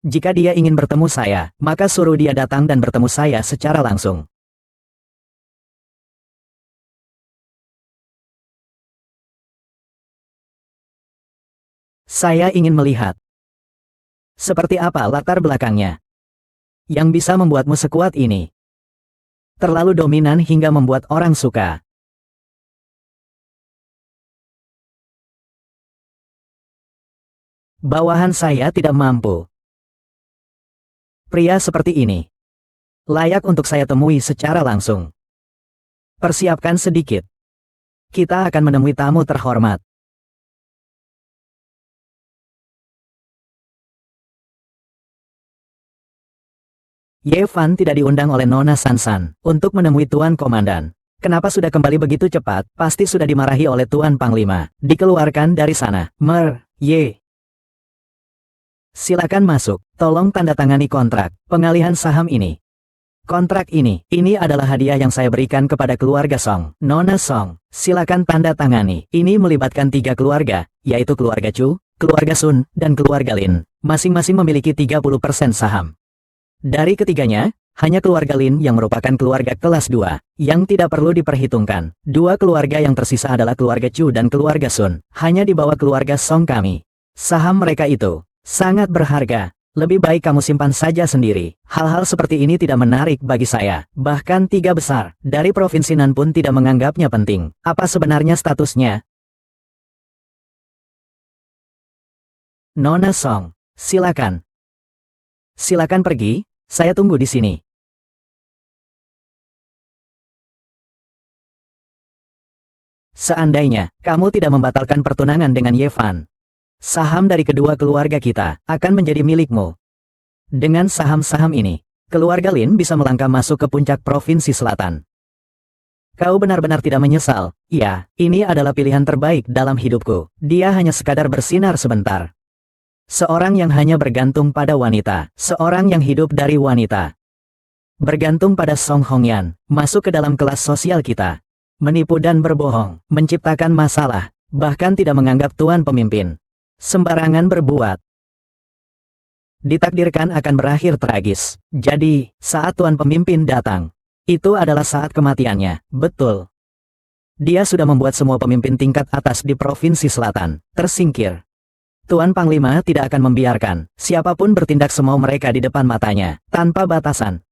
Jika dia ingin bertemu saya, maka suruh dia datang dan bertemu saya secara langsung. Saya ingin melihat. Seperti apa latar belakangnya? Yang bisa membuatmu sekuat ini. Terlalu dominan hingga membuat orang suka. Bawahan saya tidak mampu. Pria seperti ini layak untuk saya temui secara langsung. Persiapkan sedikit. Kita akan menemui tamu terhormat. Ye Fan tidak diundang oleh Nona Sanshan untuk menemui Tuan Komandan. Kenapa sudah kembali begitu cepat? Pasti sudah dimarahi oleh Tuan Panglima. Dikeluarkan dari sana. Ye. Silakan masuk. Tolong tanda tangani kontrak pengalihan saham ini. Kontrak ini adalah hadiah yang saya berikan kepada keluarga Song. Nona Song, silakan tanda tangani. Ini melibatkan 3 keluarga, yaitu keluarga Chu, keluarga Sun, dan keluarga Lin. Masing-masing memiliki 30% saham. Dari ketiganya, hanya keluarga Lin yang merupakan keluarga kelas 2, yang tidak perlu diperhitungkan. 2 keluarga yang tersisa adalah keluarga Chu dan keluarga Sun, hanya di bawah keluarga Song kami. Saham mereka itu sangat berharga. Lebih baik kamu simpan saja sendiri. Hal-hal seperti ini tidak menarik bagi saya. Bahkan 3 besar dari Provinsi Nan pun tidak menganggapnya penting. Apa sebenarnya statusnya? Nona Song, silakan. Silakan pergi. Saya tunggu di sini. Seandainya kamu tidak membatalkan pertunangan dengan Ye Fan, saham dari kedua keluarga kita akan menjadi milikmu. Dengan saham-saham ini, keluarga Lin bisa melangkah masuk ke puncak Provinsi Selatan. Kau benar-benar tidak menyesal. Iya, ini adalah pilihan terbaik dalam hidupku. Dia hanya sekadar bersinar sebentar. Seorang yang hanya bergantung pada wanita. Seorang yang hidup dari wanita. Bergantung pada Song Hongyan, masuk ke dalam kelas sosial kita. Menipu dan berbohong, menciptakan masalah, bahkan tidak menganggap tuan pemimpin. Sembarangan berbuat. Ditakdirkan akan berakhir tragis. Jadi, saat tuan pemimpin datang, itu adalah saat kematiannya, betul. Dia sudah membuat semua pemimpin tingkat atas di Provinsi Selatan tersingkir. Tuan Panglima tidak akan membiarkan siapapun bertindak semau mereka di depan matanya, tanpa batasan.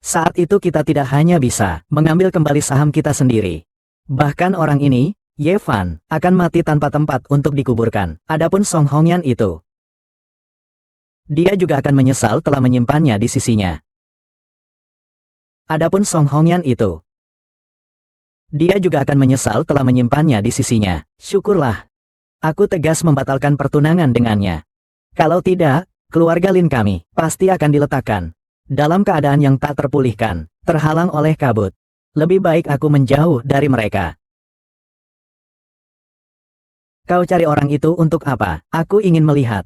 Saat itu kita tidak hanya bisa mengambil kembali saham kita sendiri. Bahkan orang ini, Ye Fan, akan mati tanpa tempat untuk dikuburkan. Adapun Song Hongyan itu, dia juga akan menyesal telah menyimpannya di sisinya. Adapun Song Hongyan itu, dia juga akan menyesal telah menyimpannya di sisinya. Syukurlah. Aku tegas membatalkan pertunangan dengannya. Kalau tidak, keluarga Lin kami pasti akan diletakkan dalam keadaan yang tak terpulihkan, terhalang oleh kabut. Lebih baik aku menjauh dari mereka. Kau cari orang itu untuk apa? Aku ingin melihat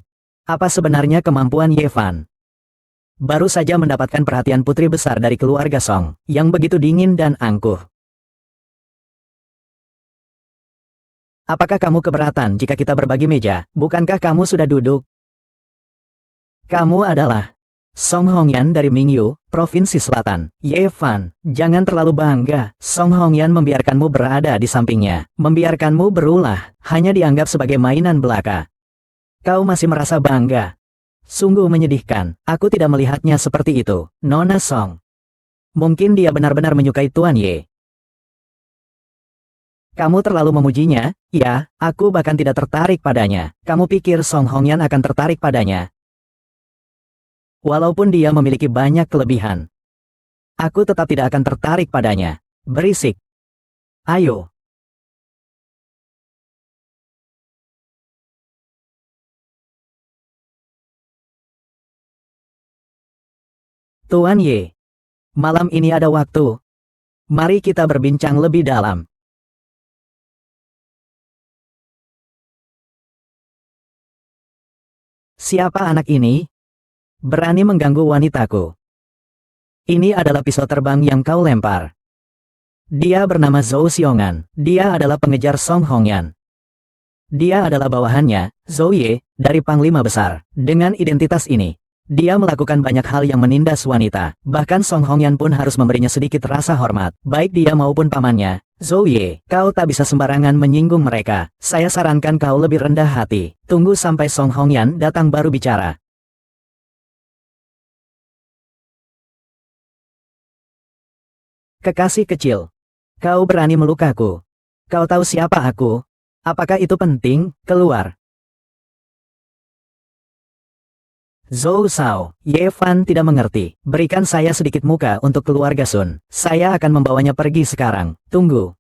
apa sebenarnya kemampuan Ye Fan. Baru saja mendapatkan perhatian putri besar dari keluarga Song, yang begitu dingin dan angkuh. Apakah kamu keberatan jika kita berbagi meja? Bukankah kamu sudah duduk? Kamu adalah Song Hongyan dari Mingyu, Provinsi Selatan. Ye Fan, jangan terlalu bangga. Song Hongyan membiarkanmu berada di sampingnya. Membiarkanmu berulah, hanya dianggap sebagai mainan belaka. Kau masih merasa bangga? Sungguh menyedihkan, aku tidak melihatnya seperti itu, Nona Song. Mungkin dia benar-benar menyukai Tuan Ye. Kamu terlalu memujinya, ya, aku bahkan tidak tertarik padanya. Kamu pikir Song Hongyan akan tertarik padanya? Walaupun dia memiliki banyak kelebihan, aku tetap tidak akan tertarik padanya. Berisik. Ayo. Tuan Ye, malam ini ada waktu. Mari kita berbincang lebih dalam. Siapa anak ini? Berani mengganggu wanitaku. Ini adalah pisau terbang yang kau lempar. Dia bernama Zhou Xiongan. Dia adalah pengejar Song Hongyan. Dia adalah bawahannya, Zhou Ye, dari Panglima Besar. Dengan identitas ini, dia melakukan banyak hal yang menindas wanita. Bahkan Song Hongyan pun harus memberinya sedikit rasa hormat. Baik dia maupun pamannya. Zhou Ye, kau tak bisa sembarangan menyinggung mereka. Saya sarankan kau lebih rendah hati. Tunggu sampai Song Hongyan datang baru bicara. Kekasih kecil. Kau berani melukaku. Kau tahu siapa aku? Apakah itu penting? Keluar. Zhou Shao, Ye Fan tidak mengerti. Berikan saya sedikit muka untuk keluarga Sun. Saya akan membawanya pergi sekarang. Tunggu.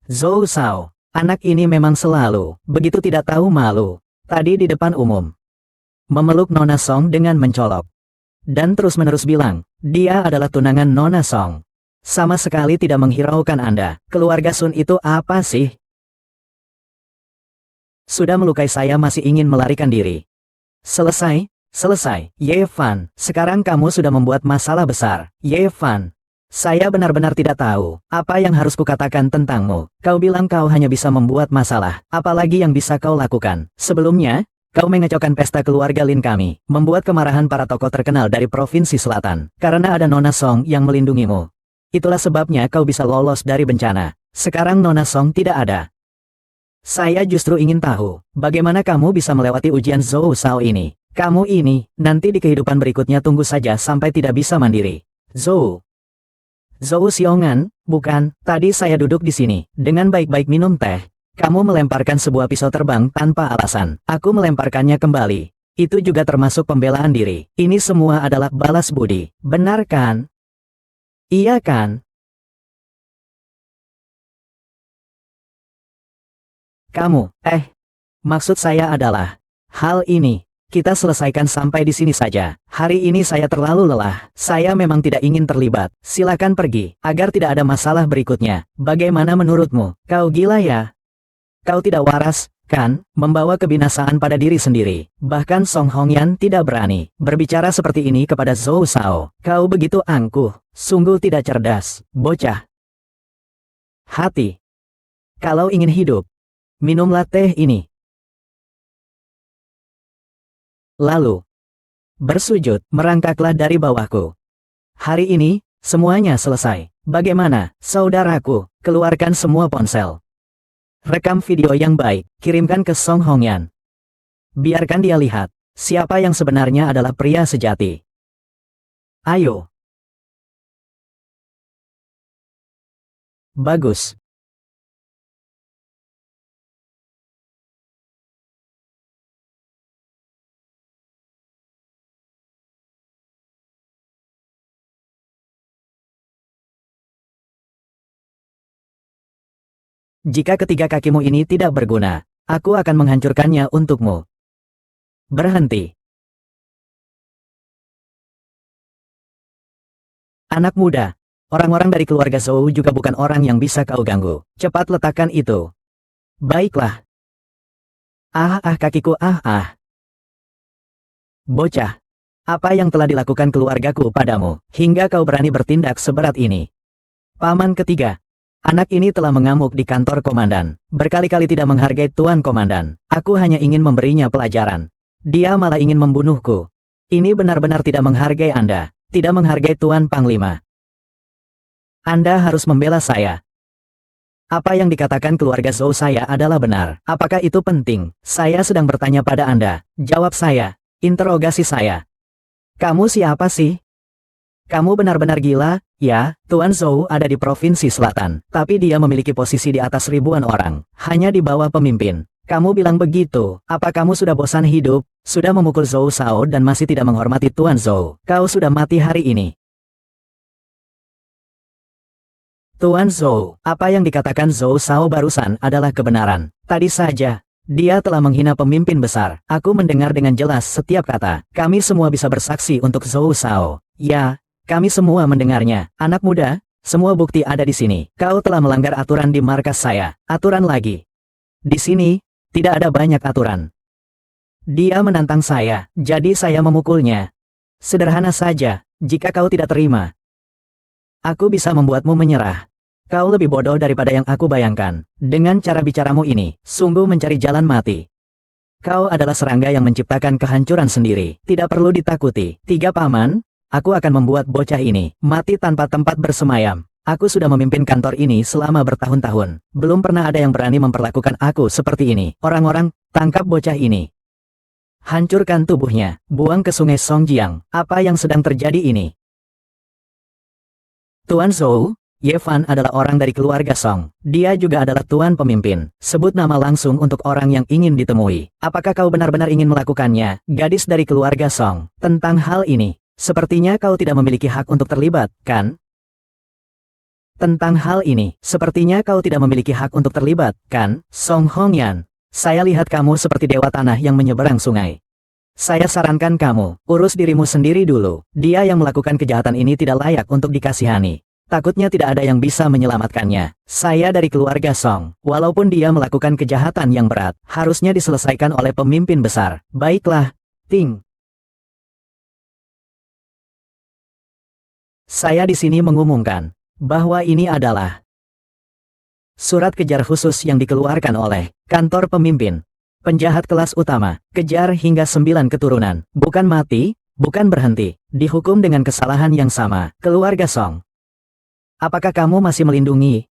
Zhou Shao, anak ini memang selalu begitu tidak tahu malu. Tadi di depan umum, memeluk Nona Song dengan mencolok. Dan terus-menerus bilang, dia adalah tunangan Nona Song. Sama sekali tidak menghiraukan Anda. Keluarga Sun itu apa sih? Sudah melukai saya masih ingin melarikan diri. Selesai, selesai. Ye Fan, sekarang kamu sudah membuat masalah besar. Ye Fan, saya benar-benar tidak tahu apa yang harus kukatakan tentangmu. Kau bilang kau hanya bisa membuat masalah. Apalagi yang bisa kau lakukan? Sebelumnya, kau mengacaukan pesta keluarga Lin kami, membuat kemarahan para tokoh terkenal dari Provinsi Selatan, karena ada Nona Song yang melindungimu. Itulah sebabnya kau bisa lolos dari bencana. Sekarang Nona Song tidak ada. Saya justru ingin tahu, bagaimana kamu bisa melewati ujian Zhou Shao ini. Kamu ini, nanti di kehidupan berikutnya tunggu saja sampai tidak bisa mandiri. Zhou Xiongan, bukan, tadi saya duduk di sini, dengan baik-baik minum teh. Kamu melemparkan sebuah pisau terbang tanpa alasan. Aku melemparkannya kembali. Itu juga termasuk pembelaan diri. Ini semua adalah balas budi. Benar kan? Iya kan? Kamu, Maksud saya adalah, hal ini, kita selesaikan sampai di sini saja. Hari ini saya terlalu lelah. Saya memang tidak ingin terlibat. Silakan pergi, agar tidak ada masalah berikutnya. Bagaimana menurutmu? Kau gila ya? Kau tidak waras, kan, membawa kebinasaan pada diri sendiri. Bahkan Song Hongyan tidak berani berbicara seperti ini kepada Zhou Shao. Kau begitu angkuh, sungguh tidak cerdas, bocah. Hati. Kalau ingin hidup, minumlah teh ini. Lalu, bersujud, merangkaklah dari bawahku. Hari ini, semuanya selesai. Bagaimana, saudaraku, keluarkan semua ponsel. Rekam video yang baik, kirimkan ke Song Hongyan. Biarkan dia lihat, siapa yang sebenarnya adalah pria sejati. Ayo. Bagus. Jika ketiga kakimu ini tidak berguna, aku akan menghancurkannya untukmu. Berhenti. Anak muda, orang-orang dari keluarga Zhou juga bukan orang yang bisa kau ganggu. Cepat letakkan itu. Baiklah. Kakiku, Bocah, apa yang telah dilakukan keluargaku padamu, hingga kau berani bertindak seberat ini? Paman ketiga. Anak ini telah mengamuk di kantor komandan, berkali-kali tidak menghargai Tuan Komandan. Aku hanya ingin memberinya pelajaran. Dia malah ingin membunuhku. Ini benar-benar tidak menghargai Anda, tidak menghargai Tuan Panglima. Anda harus membela saya. Apa yang dikatakan keluarga Zhou saya adalah benar. Apakah itu penting? Saya sedang bertanya pada Anda. Jawab saya. Interogasi saya. Kamu siapa sih? Kamu benar-benar gila, ya? Tuan Zhou ada di Provinsi Selatan, tapi dia memiliki posisi di atas ribuan orang, hanya di bawah pemimpin. Kamu bilang begitu, apa kamu sudah bosan hidup, sudah memukul Zhou Shao dan masih tidak menghormati Tuan Zhou? Kau sudah mati hari ini. Tuan Zhou, apa yang dikatakan Zhou Shao barusan adalah kebenaran. Tadi saja, dia telah menghina pemimpin besar. Aku mendengar dengan jelas setiap kata. Kami semua bisa bersaksi untuk Zhou Shao. Ya. Kami semua mendengarnya. Anak muda, semua bukti ada di sini. Kau telah melanggar aturan di markas saya. Aturan lagi. Di sini, tidak ada banyak aturan. Dia menantang saya, jadi saya memukulnya. Sederhana saja, jika kau tidak terima. Aku bisa membuatmu menyerah. Kau lebih bodoh daripada yang aku bayangkan. Dengan cara bicaramu ini, sungguh mencari jalan mati. Kau adalah serangga yang menciptakan kehancuran sendiri. Tidak perlu ditakuti. Tiga paman. Aku akan membuat bocah ini mati tanpa tempat bersemayam. Aku sudah memimpin kantor ini selama bertahun-tahun. Belum pernah ada yang berani memperlakukan aku seperti ini. Orang-orang, tangkap bocah ini. Hancurkan tubuhnya. Buang ke sungai Songjiang. Apa yang sedang terjadi ini? Tuan Zhou, Ye Fan adalah orang dari keluarga Song. Dia juga adalah tuan pemimpin. Sebut nama langsung untuk orang yang ingin ditemui. Apakah kau benar-benar ingin melakukannya, gadis dari keluarga Song? Tentang hal ini. Sepertinya kau tidak memiliki hak untuk terlibat, kan? Tentang hal ini, sepertinya kau tidak memiliki hak untuk terlibat, kan? Song Hongyan, saya lihat kamu seperti dewa tanah yang menyeberang sungai. Saya sarankan kamu, urus dirimu sendiri dulu. Dia yang melakukan kejahatan ini tidak layak untuk dikasihani. Takutnya tidak ada yang bisa menyelamatkannya. Saya dari keluarga Song. Walaupun dia melakukan kejahatan yang berat, harusnya diselesaikan oleh pemimpin besar. Baiklah, Ting. Saya di sini mengumumkan bahwa ini adalah surat kejar khusus yang dikeluarkan oleh kantor pemimpin. Penjahat kelas utama, kejar hingga 9 keturunan, bukan mati, bukan berhenti, dihukum dengan kesalahan yang sama. Keluarga Song. Apakah kamu masih melindungi?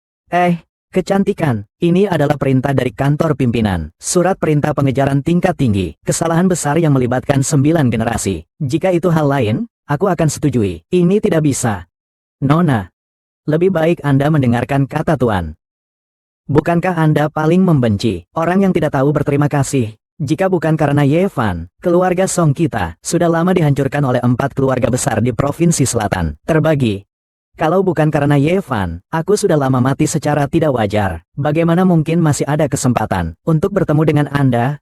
Kecantikan, ini adalah perintah dari kantor pimpinan. Surat perintah pengejaran tingkat tinggi, kesalahan besar yang melibatkan 9 generasi. Jika itu hal lain, aku akan setujui. Ini tidak bisa. Nona. Lebih baik Anda mendengarkan kata Tuan. Bukankah Anda paling membenci orang yang tidak tahu berterima kasih? Jika bukan karena Ye Fan, keluarga Song kita sudah lama dihancurkan oleh 4 keluarga besar di Provinsi Selatan. Terbagi. Kalau bukan karena Yevan, aku sudah lama mati secara tidak wajar. Bagaimana mungkin masih ada kesempatan untuk bertemu dengan Anda?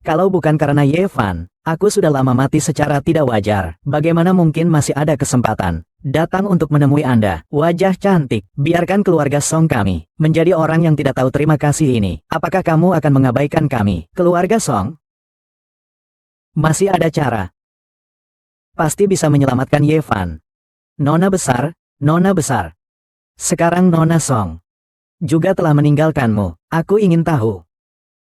Kalau bukan karena Yevan, aku sudah lama mati secara tidak wajar. Bagaimana mungkin masih ada kesempatan datang untuk menemui Anda? Wajah cantik, biarkan keluarga Song kami menjadi orang yang tidak tahu terima kasih ini. Apakah kamu akan mengabaikan kami, keluarga Song? Masih ada cara. Pasti bisa menyelamatkan Yevan. Nona besar, Nona besar. Sekarang Nona Song juga telah meninggalkanmu. Aku ingin tahu.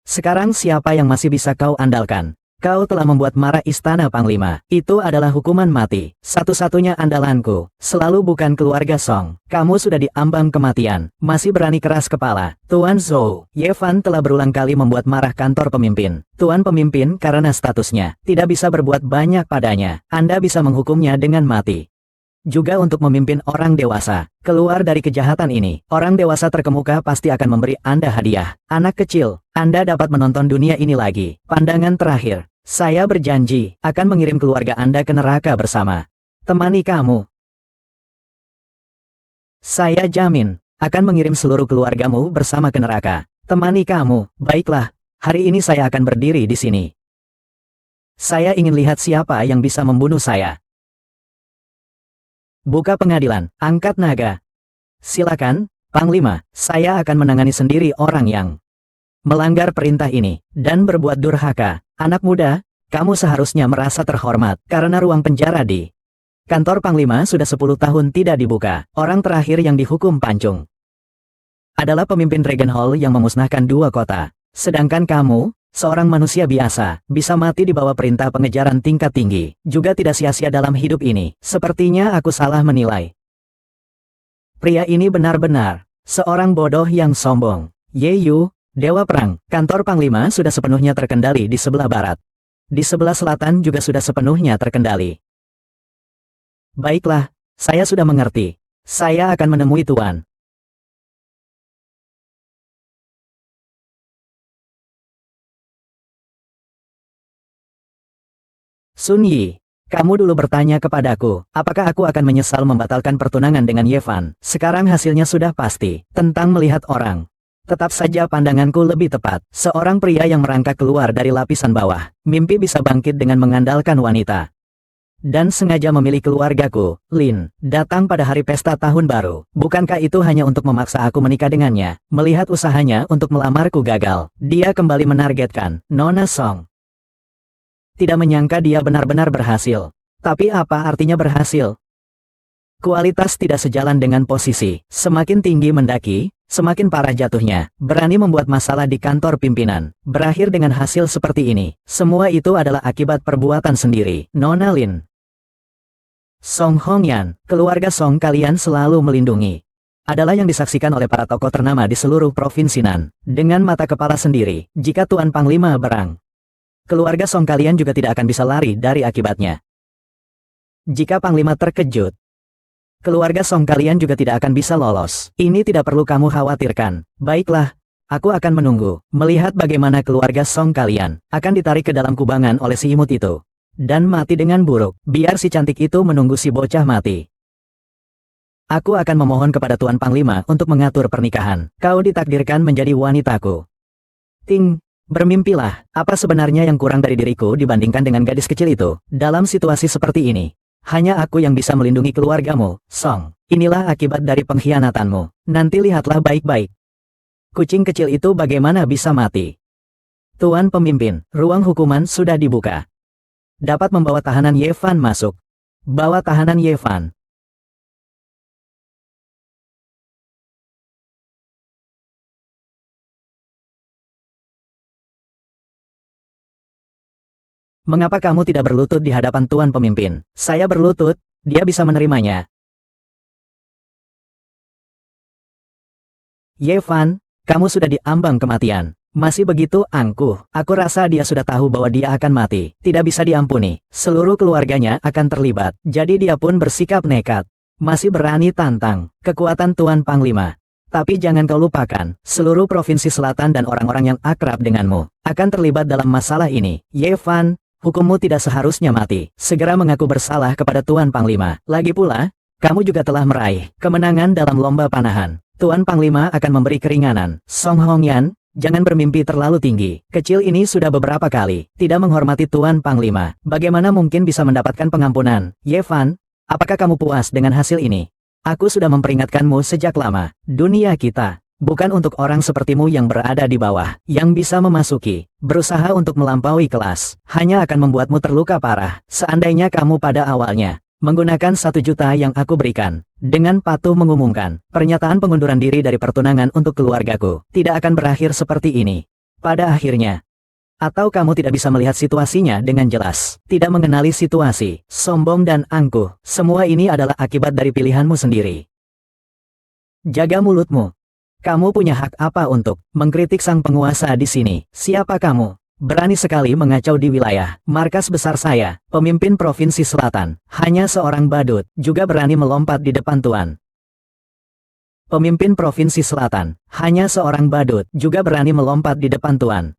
Sekarang siapa yang masih bisa kau andalkan? Kau telah membuat marah istana Panglima. Itu adalah hukuman mati. Satu-satunya andalanku selalu bukan keluarga Song. Kamu sudah diambang kematian. Masih berani keras kepala. Tuan Zhou, Yevan telah berulang kali membuat marah kantor pemimpin. Tuan pemimpin karena statusnya tidak bisa berbuat banyak padanya. Anda bisa menghukumnya dengan mati. Juga untuk memimpin orang dewasa. Keluar dari kejahatan ini, orang dewasa terkemuka pasti akan memberi Anda hadiah. Anak kecil, Anda dapat menonton dunia ini lagi. Pandangan terakhir, saya berjanji akan mengirim keluarga Anda ke neraka bersama. Temani kamu. Saya jamin akan mengirim seluruh keluargamu bersama ke neraka. Temani kamu. Baiklah, hari ini saya akan berdiri di sini. Saya ingin lihat siapa yang bisa membunuh saya. Buka pengadilan, angkat naga. Silakan, Panglima, saya akan menangani sendiri orang yang melanggar perintah ini, dan berbuat durhaka. Anak muda, kamu seharusnya merasa terhormat, karena ruang penjara di kantor Panglima sudah 10 tahun tidak dibuka. Orang terakhir yang dihukum pancung adalah pemimpin Dragon Hall yang memusnahkan 2 kota. Sedangkan kamu, seorang manusia biasa, bisa mati di bawah perintah pengejaran tingkat tinggi, juga tidak sia-sia dalam hidup ini. Sepertinya aku salah menilai. Pria ini benar-benar seorang bodoh yang sombong. Ye Yu, Dewa Perang, kantor Panglima sudah sepenuhnya terkendali di sebelah barat. Di sebelah selatan juga sudah sepenuhnya terkendali. Baiklah, saya sudah mengerti. Saya akan menemui Tuan. Sun Yi, kamu dulu bertanya kepadaku, apakah aku akan menyesal membatalkan pertunangan dengan Yevan. Sekarang hasilnya sudah pasti. Tentang melihat orang, tetap saja pandanganku lebih tepat. Seorang pria yang merangkak keluar dari lapisan bawah. Mimpi bisa bangkit dengan mengandalkan wanita. Dan sengaja memilih keluargaku, Lin, datang pada hari pesta tahun baru. Bukankah itu hanya untuk memaksa aku menikah dengannya? Melihat usahanya untuk melamarku gagal, dia kembali menargetkan Nona Song. Tidak menyangka dia benar-benar berhasil. Tapi apa artinya berhasil? Kualitas tidak sejalan dengan posisi. Semakin tinggi mendaki, semakin parah jatuhnya. Berani membuat masalah di kantor pimpinan. Berakhir dengan hasil seperti ini. Semua itu adalah akibat perbuatan sendiri. Nona Lin. Song Hongyan, keluarga Song kalian selalu melindungi. Adalah yang disaksikan oleh para tokoh ternama di seluruh provinsi Nan. Dengan mata kepala sendiri, jika Tuan Panglima berang, keluarga Song kalian juga tidak akan bisa lari dari akibatnya. Jika Panglima terkejut, keluarga Song kalian juga tidak akan bisa lolos. Ini tidak perlu kamu khawatirkan. Baiklah, aku akan menunggu, melihat bagaimana keluarga Song kalian akan ditarik ke dalam kubangan oleh si imut itu. Dan mati dengan buruk. Biar si cantik itu menunggu si bocah mati. Aku akan memohon kepada Tuan Panglima untuk mengatur pernikahan. Kau ditakdirkan menjadi wanitaku. Ting. Bermimpilah, apa sebenarnya yang kurang dari diriku dibandingkan dengan gadis kecil itu? Dalam situasi seperti ini, hanya aku yang bisa melindungi keluargamu, Song. Inilah akibat dari pengkhianatanmu. Nanti lihatlah baik-baik. Kucing kecil itu bagaimana bisa mati? Tuan pemimpin, ruang hukuman sudah dibuka. Dapat membawa tahanan Yevan masuk. Bawa tahanan Yevan. Mengapa kamu tidak berlutut di hadapan Tuan Pemimpin? Saya berlutut, dia bisa menerimanya. Yevan, kamu sudah diambang kematian. Masih begitu angkuh. Aku rasa dia sudah tahu bahwa dia akan mati. Tidak bisa diampuni. Seluruh keluarganya akan terlibat. Jadi dia pun bersikap nekat. Masih berani tantang kekuatan Tuan Panglima. Tapi jangan kau lupakan, seluruh provinsi selatan dan orang-orang yang akrab denganmu akan terlibat dalam masalah ini. Yevan, hukummu tidak seharusnya mati. Segera mengaku bersalah kepada Tuan Panglima. Lagi pula, Kamu juga telah meraih kemenangan dalam lomba panahan. Tuan Panglima akan memberi keringanan. Song Hongyan, jangan bermimpi terlalu tinggi. Kecil ini sudah beberapa kali tidak menghormati Tuan Panglima. Bagaimana mungkin bisa mendapatkan pengampunan? Ye Fan, apakah kamu puas dengan hasil ini? Aku sudah memperingatkanmu sejak lama. Dunia kita bukan untuk orang sepertimu yang berada di bawah, yang bisa memasuki, berusaha untuk melampaui kelas, hanya akan membuatmu terluka parah. Seandainya kamu pada awalnya menggunakan 1 juta yang aku berikan, dengan patuh mengumumkan, pernyataan pengunduran diri dari pertunangan untuk keluargaku, tidak akan berakhir seperti ini. Pada akhirnya. Atau kamu tidak bisa melihat situasinya dengan jelas, tidak mengenali situasi, sombong dan angkuh, semua ini adalah akibat dari pilihanmu sendiri. Jaga mulutmu. Kamu punya hak apa untuk mengkritik sang penguasa di sini? Siapa kamu? Berani sekali mengacau di wilayah markas besar saya, pemimpin Provinsi Selatan, hanya seorang badut, juga berani melompat di depan Tuan. Pemimpin Provinsi Selatan, hanya seorang badut, juga berani melompat di depan Tuan.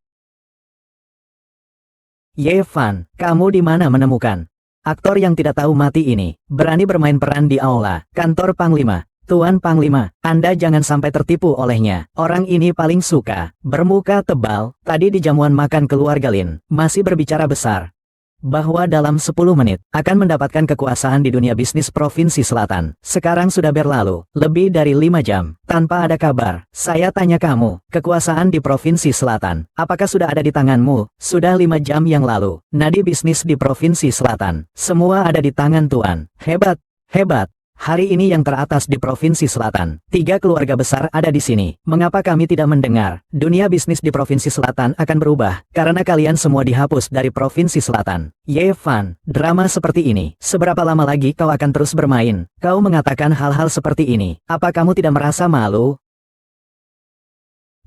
Ye Fan, kamu di mana menemukan aktor yang tidak tahu mati ini, berani bermain peran di aula kantor Panglima? Tuan Panglima, Anda jangan sampai tertipu olehnya. Orang ini paling suka bermuka tebal. Tadi di jamuan makan keluarga Lin, masih berbicara besar bahwa dalam 10 menit akan mendapatkan kekuasaan di dunia bisnis Provinsi Selatan. Sekarang sudah berlalu lebih dari 5 jam tanpa ada kabar. Saya tanya kamu, kekuasaan di Provinsi Selatan, apakah sudah ada di tanganmu? Sudah 5 jam yang lalu. Nadi bisnis di Provinsi Selatan, semua ada di tangan Tuan. Hebat, hebat. Hari ini yang teratas di Provinsi Selatan. 3 keluarga besar ada di sini. Mengapa kami tidak mendengar? Dunia bisnis di Provinsi Selatan akan berubah, karena kalian semua dihapus dari Provinsi Selatan. Ye Fan, drama seperti ini, seberapa lama lagi kau akan terus bermain? Kau mengatakan hal-hal seperti ini. Apa kamu tidak merasa malu?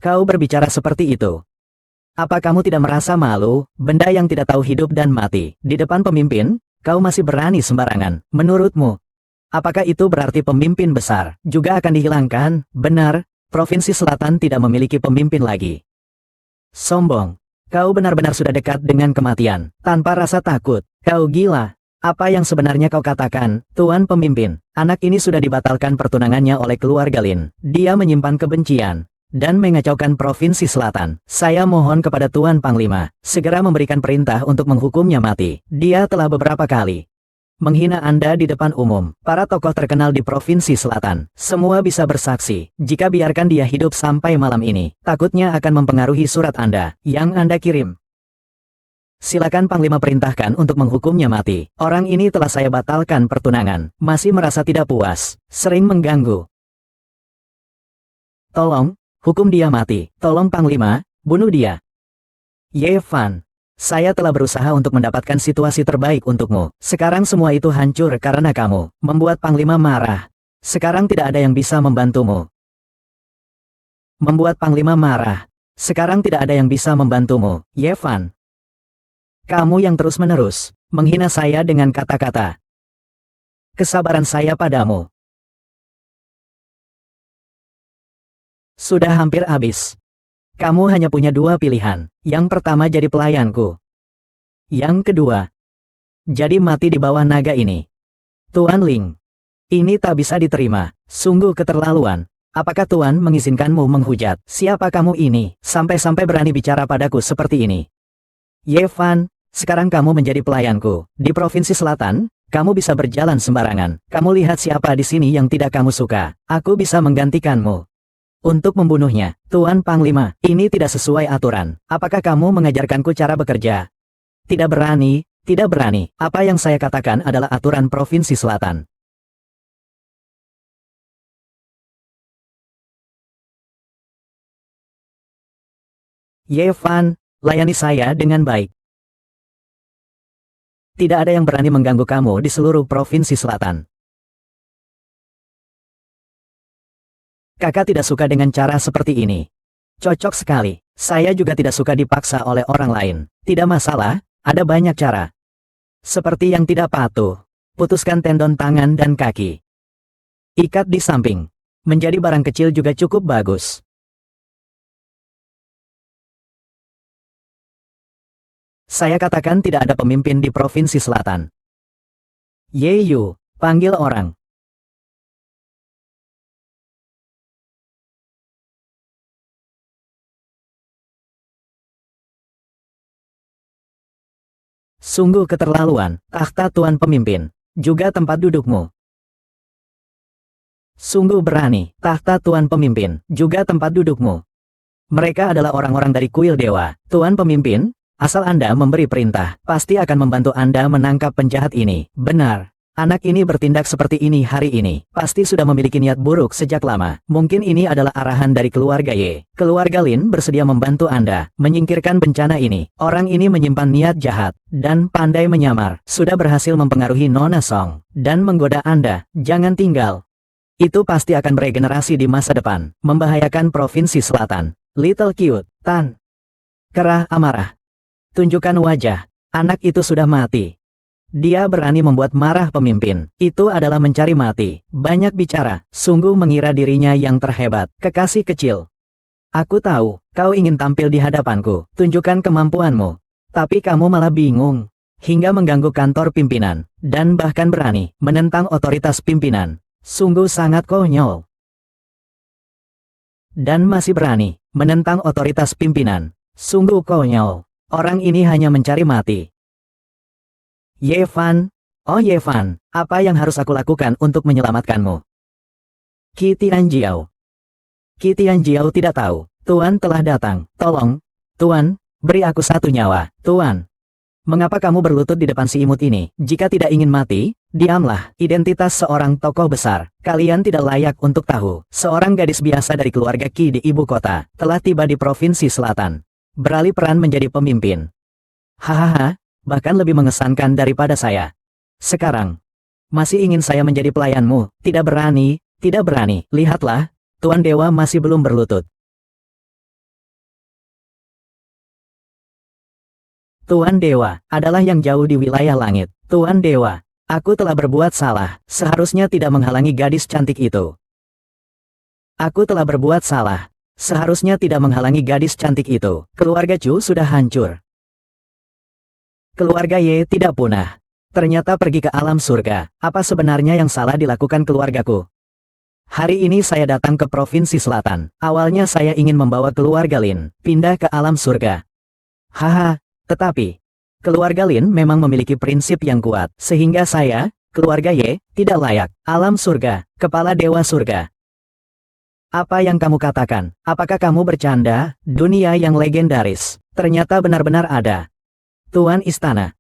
Kau berbicara seperti itu. Apa kamu tidak merasa malu? Benda yang tidak tahu hidup dan mati. Di depan pemimpin, kau masih berani sembarangan. Menurutmu, apakah itu berarti pemimpin besar juga akan dihilangkan? Benar, Provinsi Selatan tidak memiliki pemimpin lagi. Sombong. Kau benar-benar sudah dekat dengan kematian. Tanpa rasa takut. Kau gila. Apa yang sebenarnya kau katakan, Tuan Pemimpin? Anak ini sudah dibatalkan pertunangannya oleh keluarga Lin. Dia menyimpan kebencian dan mengacaukan Provinsi Selatan. Saya mohon kepada Tuan Panglima, segera memberikan perintah untuk menghukumnya mati. Dia telah beberapa kali menghina Anda di depan umum. Para tokoh terkenal di Provinsi Selatan, semua bisa bersaksi. Jika biarkan dia hidup sampai malam ini, takutnya akan mempengaruhi surat Anda yang Anda kirim. Silakan Panglima perintahkan untuk menghukumnya mati. Orang ini telah saya batalkan pertunangan. Masih merasa tidak puas. Sering mengganggu. Tolong, hukum dia mati. Tolong Panglima, bunuh dia. Ye Fan. Saya telah berusaha untuk mendapatkan situasi terbaik untukmu. Sekarang semua itu hancur karena kamu membuat Panglima marah. Sekarang tidak ada yang bisa membantumu. Membuat Panglima marah. Sekarang tidak ada yang bisa membantumu. Ye Fan. Kamu yang terus-menerus menghina saya dengan kata-kata. Kesabaran saya padamu sudah hampir habis. Kamu hanya punya 2 pilihan. Yang pertama jadi pelayanku. Yang kedua, jadi mati di bawah naga ini. Tuan Ling, ini tak bisa diterima. Sungguh keterlaluan. Apakah Tuan mengizinkanmu menghujat? Siapa kamu ini, sampai-sampai berani bicara padaku seperti ini? Ye Fan, sekarang kamu menjadi pelayanku. Di Provinsi Selatan, kamu bisa berjalan sembarangan. Kamu lihat siapa di sini yang tidak kamu suka. Aku bisa menggantikanmu. Untuk membunuhnya, Tuan Panglima, ini tidak sesuai aturan. Apakah kamu mengajarkanku cara bekerja? Tidak berani, tidak berani. Apa yang saya katakan adalah aturan Provinsi Selatan. Ye Fan, layani saya dengan baik. Tidak ada yang berani mengganggu kamu di seluruh Provinsi Selatan. Kakak tidak suka dengan cara seperti ini. Cocok sekali. Saya juga tidak suka dipaksa oleh orang lain. Tidak masalah, ada banyak cara. Seperti yang tidak patuh. Putuskan tendon tangan dan kaki. Ikat di samping. Menjadi barang kecil juga cukup bagus. Saya katakan tidak ada pemimpin di Provinsi Selatan. Ye Yu, panggil orang. Sungguh keterlaluan, takhta Tuan Pemimpin. Juga tempat dudukmu. Sungguh berani, takhta Tuan Pemimpin, juga tempat dudukmu. Mereka adalah orang-orang dari kuil dewa. Tuan Pemimpin, asal Anda memberi perintah, pasti akan membantu Anda menangkap penjahat ini. Benar. Anak ini bertindak seperti ini hari ini. Pasti sudah memiliki niat buruk sejak lama. Mungkin ini adalah arahan dari keluarga Ye. Keluarga Lin bersedia membantu Anda menyingkirkan bencana ini. Orang ini menyimpan niat jahat dan pandai menyamar. Sudah berhasil mempengaruhi Nona Song dan menggoda Anda. Jangan tinggal. Itu pasti akan beregenerasi di masa depan. Membahayakan Provinsi Selatan. Little Cute, Tan. Kerah amarah. Tunjukkan wajah. Anak itu sudah mati. Dia berani membuat marah pemimpin. Itu adalah mencari mati. Banyak bicara. Sungguh mengira dirinya yang terhebat. Kekasih kecil. Aku tahu, kau ingin tampil di hadapanku. Tunjukkan kemampuanmu. Tapi kamu malah bingung. Hingga mengganggu kantor pimpinan. Dan bahkan berani menentang otoritas pimpinan. Sungguh sangat konyol. Dan masih berani menentang otoritas pimpinan. Sungguh konyol. Orang ini hanya mencari mati. Ye Fan, oh Ye Fan, apa yang harus aku lakukan untuk menyelamatkanmu? Qi Tianjiao. Qi Tianjiao tidak tahu, Tuan telah datang, tolong, Tuan, beri aku satu nyawa, Tuan. Mengapa kamu berlutut di depan si imut ini? Jika tidak ingin mati, diamlah. Identitas seorang tokoh besar, kalian tidak layak untuk tahu. Seorang gadis biasa dari keluarga Qi di ibu kota, telah tiba di Provinsi Selatan. Beralih peran menjadi pemimpin. Hahaha. Bahkan lebih mengesankan daripada saya. Sekarang, masih ingin saya menjadi pelayanmu, tidak berani, lihatlah, Tuan Dewa masih belum berlutut. Tuan Dewa, adalah yang jauh di wilayah langit. Tuan Dewa, aku telah berbuat salah, seharusnya tidak menghalangi gadis cantik itu. Aku telah berbuat salah, seharusnya tidak menghalangi gadis cantik itu. Keluarga Chu sudah hancur. Keluarga Ye tidak punah. Ternyata pergi ke alam surga. Apa sebenarnya yang salah dilakukan keluargaku? Hari ini saya datang ke Provinsi Selatan. Awalnya saya ingin membawa keluarga Lin pindah ke alam surga. Haha, tetapi keluarga Lin memang memiliki prinsip yang kuat, sehingga saya, keluarga Ye, tidak layak. Alam surga, kepala dewa surga. Apa yang kamu katakan? Apakah kamu bercanda? Dunia yang legendaris ternyata benar-benar ada. Tuan Istana,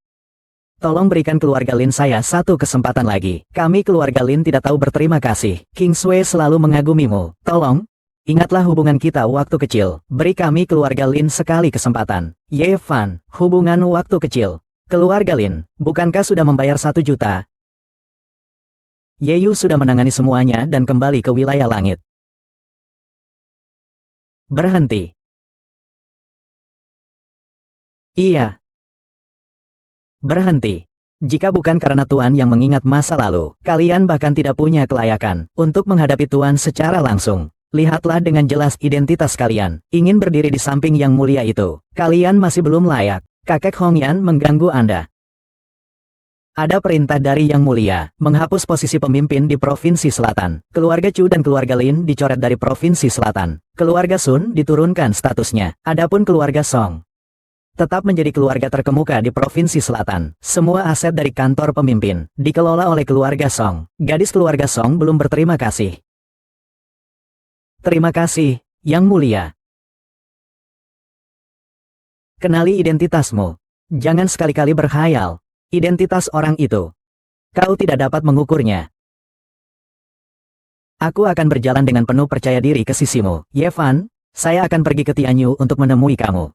tolong berikan keluarga Lin saya satu kesempatan lagi. Kami keluarga Lin tidak tahu berterima kasih. King Sui selalu mengagumimu. Tolong, ingatlah hubungan kita waktu kecil. Beri kami keluarga Lin sekali kesempatan. Ye Fan, hubungan waktu kecil. Keluarga Lin, bukankah sudah membayar 1 juta? Ye Yu sudah menangani semuanya dan kembali ke wilayah langit. Berhenti. Iya. Berhenti. Jika bukan karena Tuan yang mengingat masa lalu, kalian bahkan tidak punya kelayakan untuk menghadapi Tuan secara langsung. Lihatlah dengan jelas identitas kalian. Ingin berdiri di samping yang mulia itu. Kalian masih belum layak. Kakek Hongyan mengganggu Anda. Ada perintah dari Yang Mulia, menghapus posisi pemimpin di Provinsi Selatan. Keluarga Chu dan keluarga Lin dicoret dari Provinsi Selatan. Keluarga Sun diturunkan statusnya. Adapun keluarga Song tetap menjadi keluarga terkemuka di Provinsi Selatan. Semua aset dari kantor pemimpin dikelola oleh keluarga Song. Gadis keluarga Song belum berterima kasih. Terima kasih, Yang Mulia. Kenali identitasmu. Jangan sekali-kali berkhayal. Identitas orang itu. Kau tidak dapat mengukurnya. Aku akan berjalan dengan penuh percaya diri ke sisimu. Ye Fan, saya akan pergi ke Tianyu untuk menemui kamu.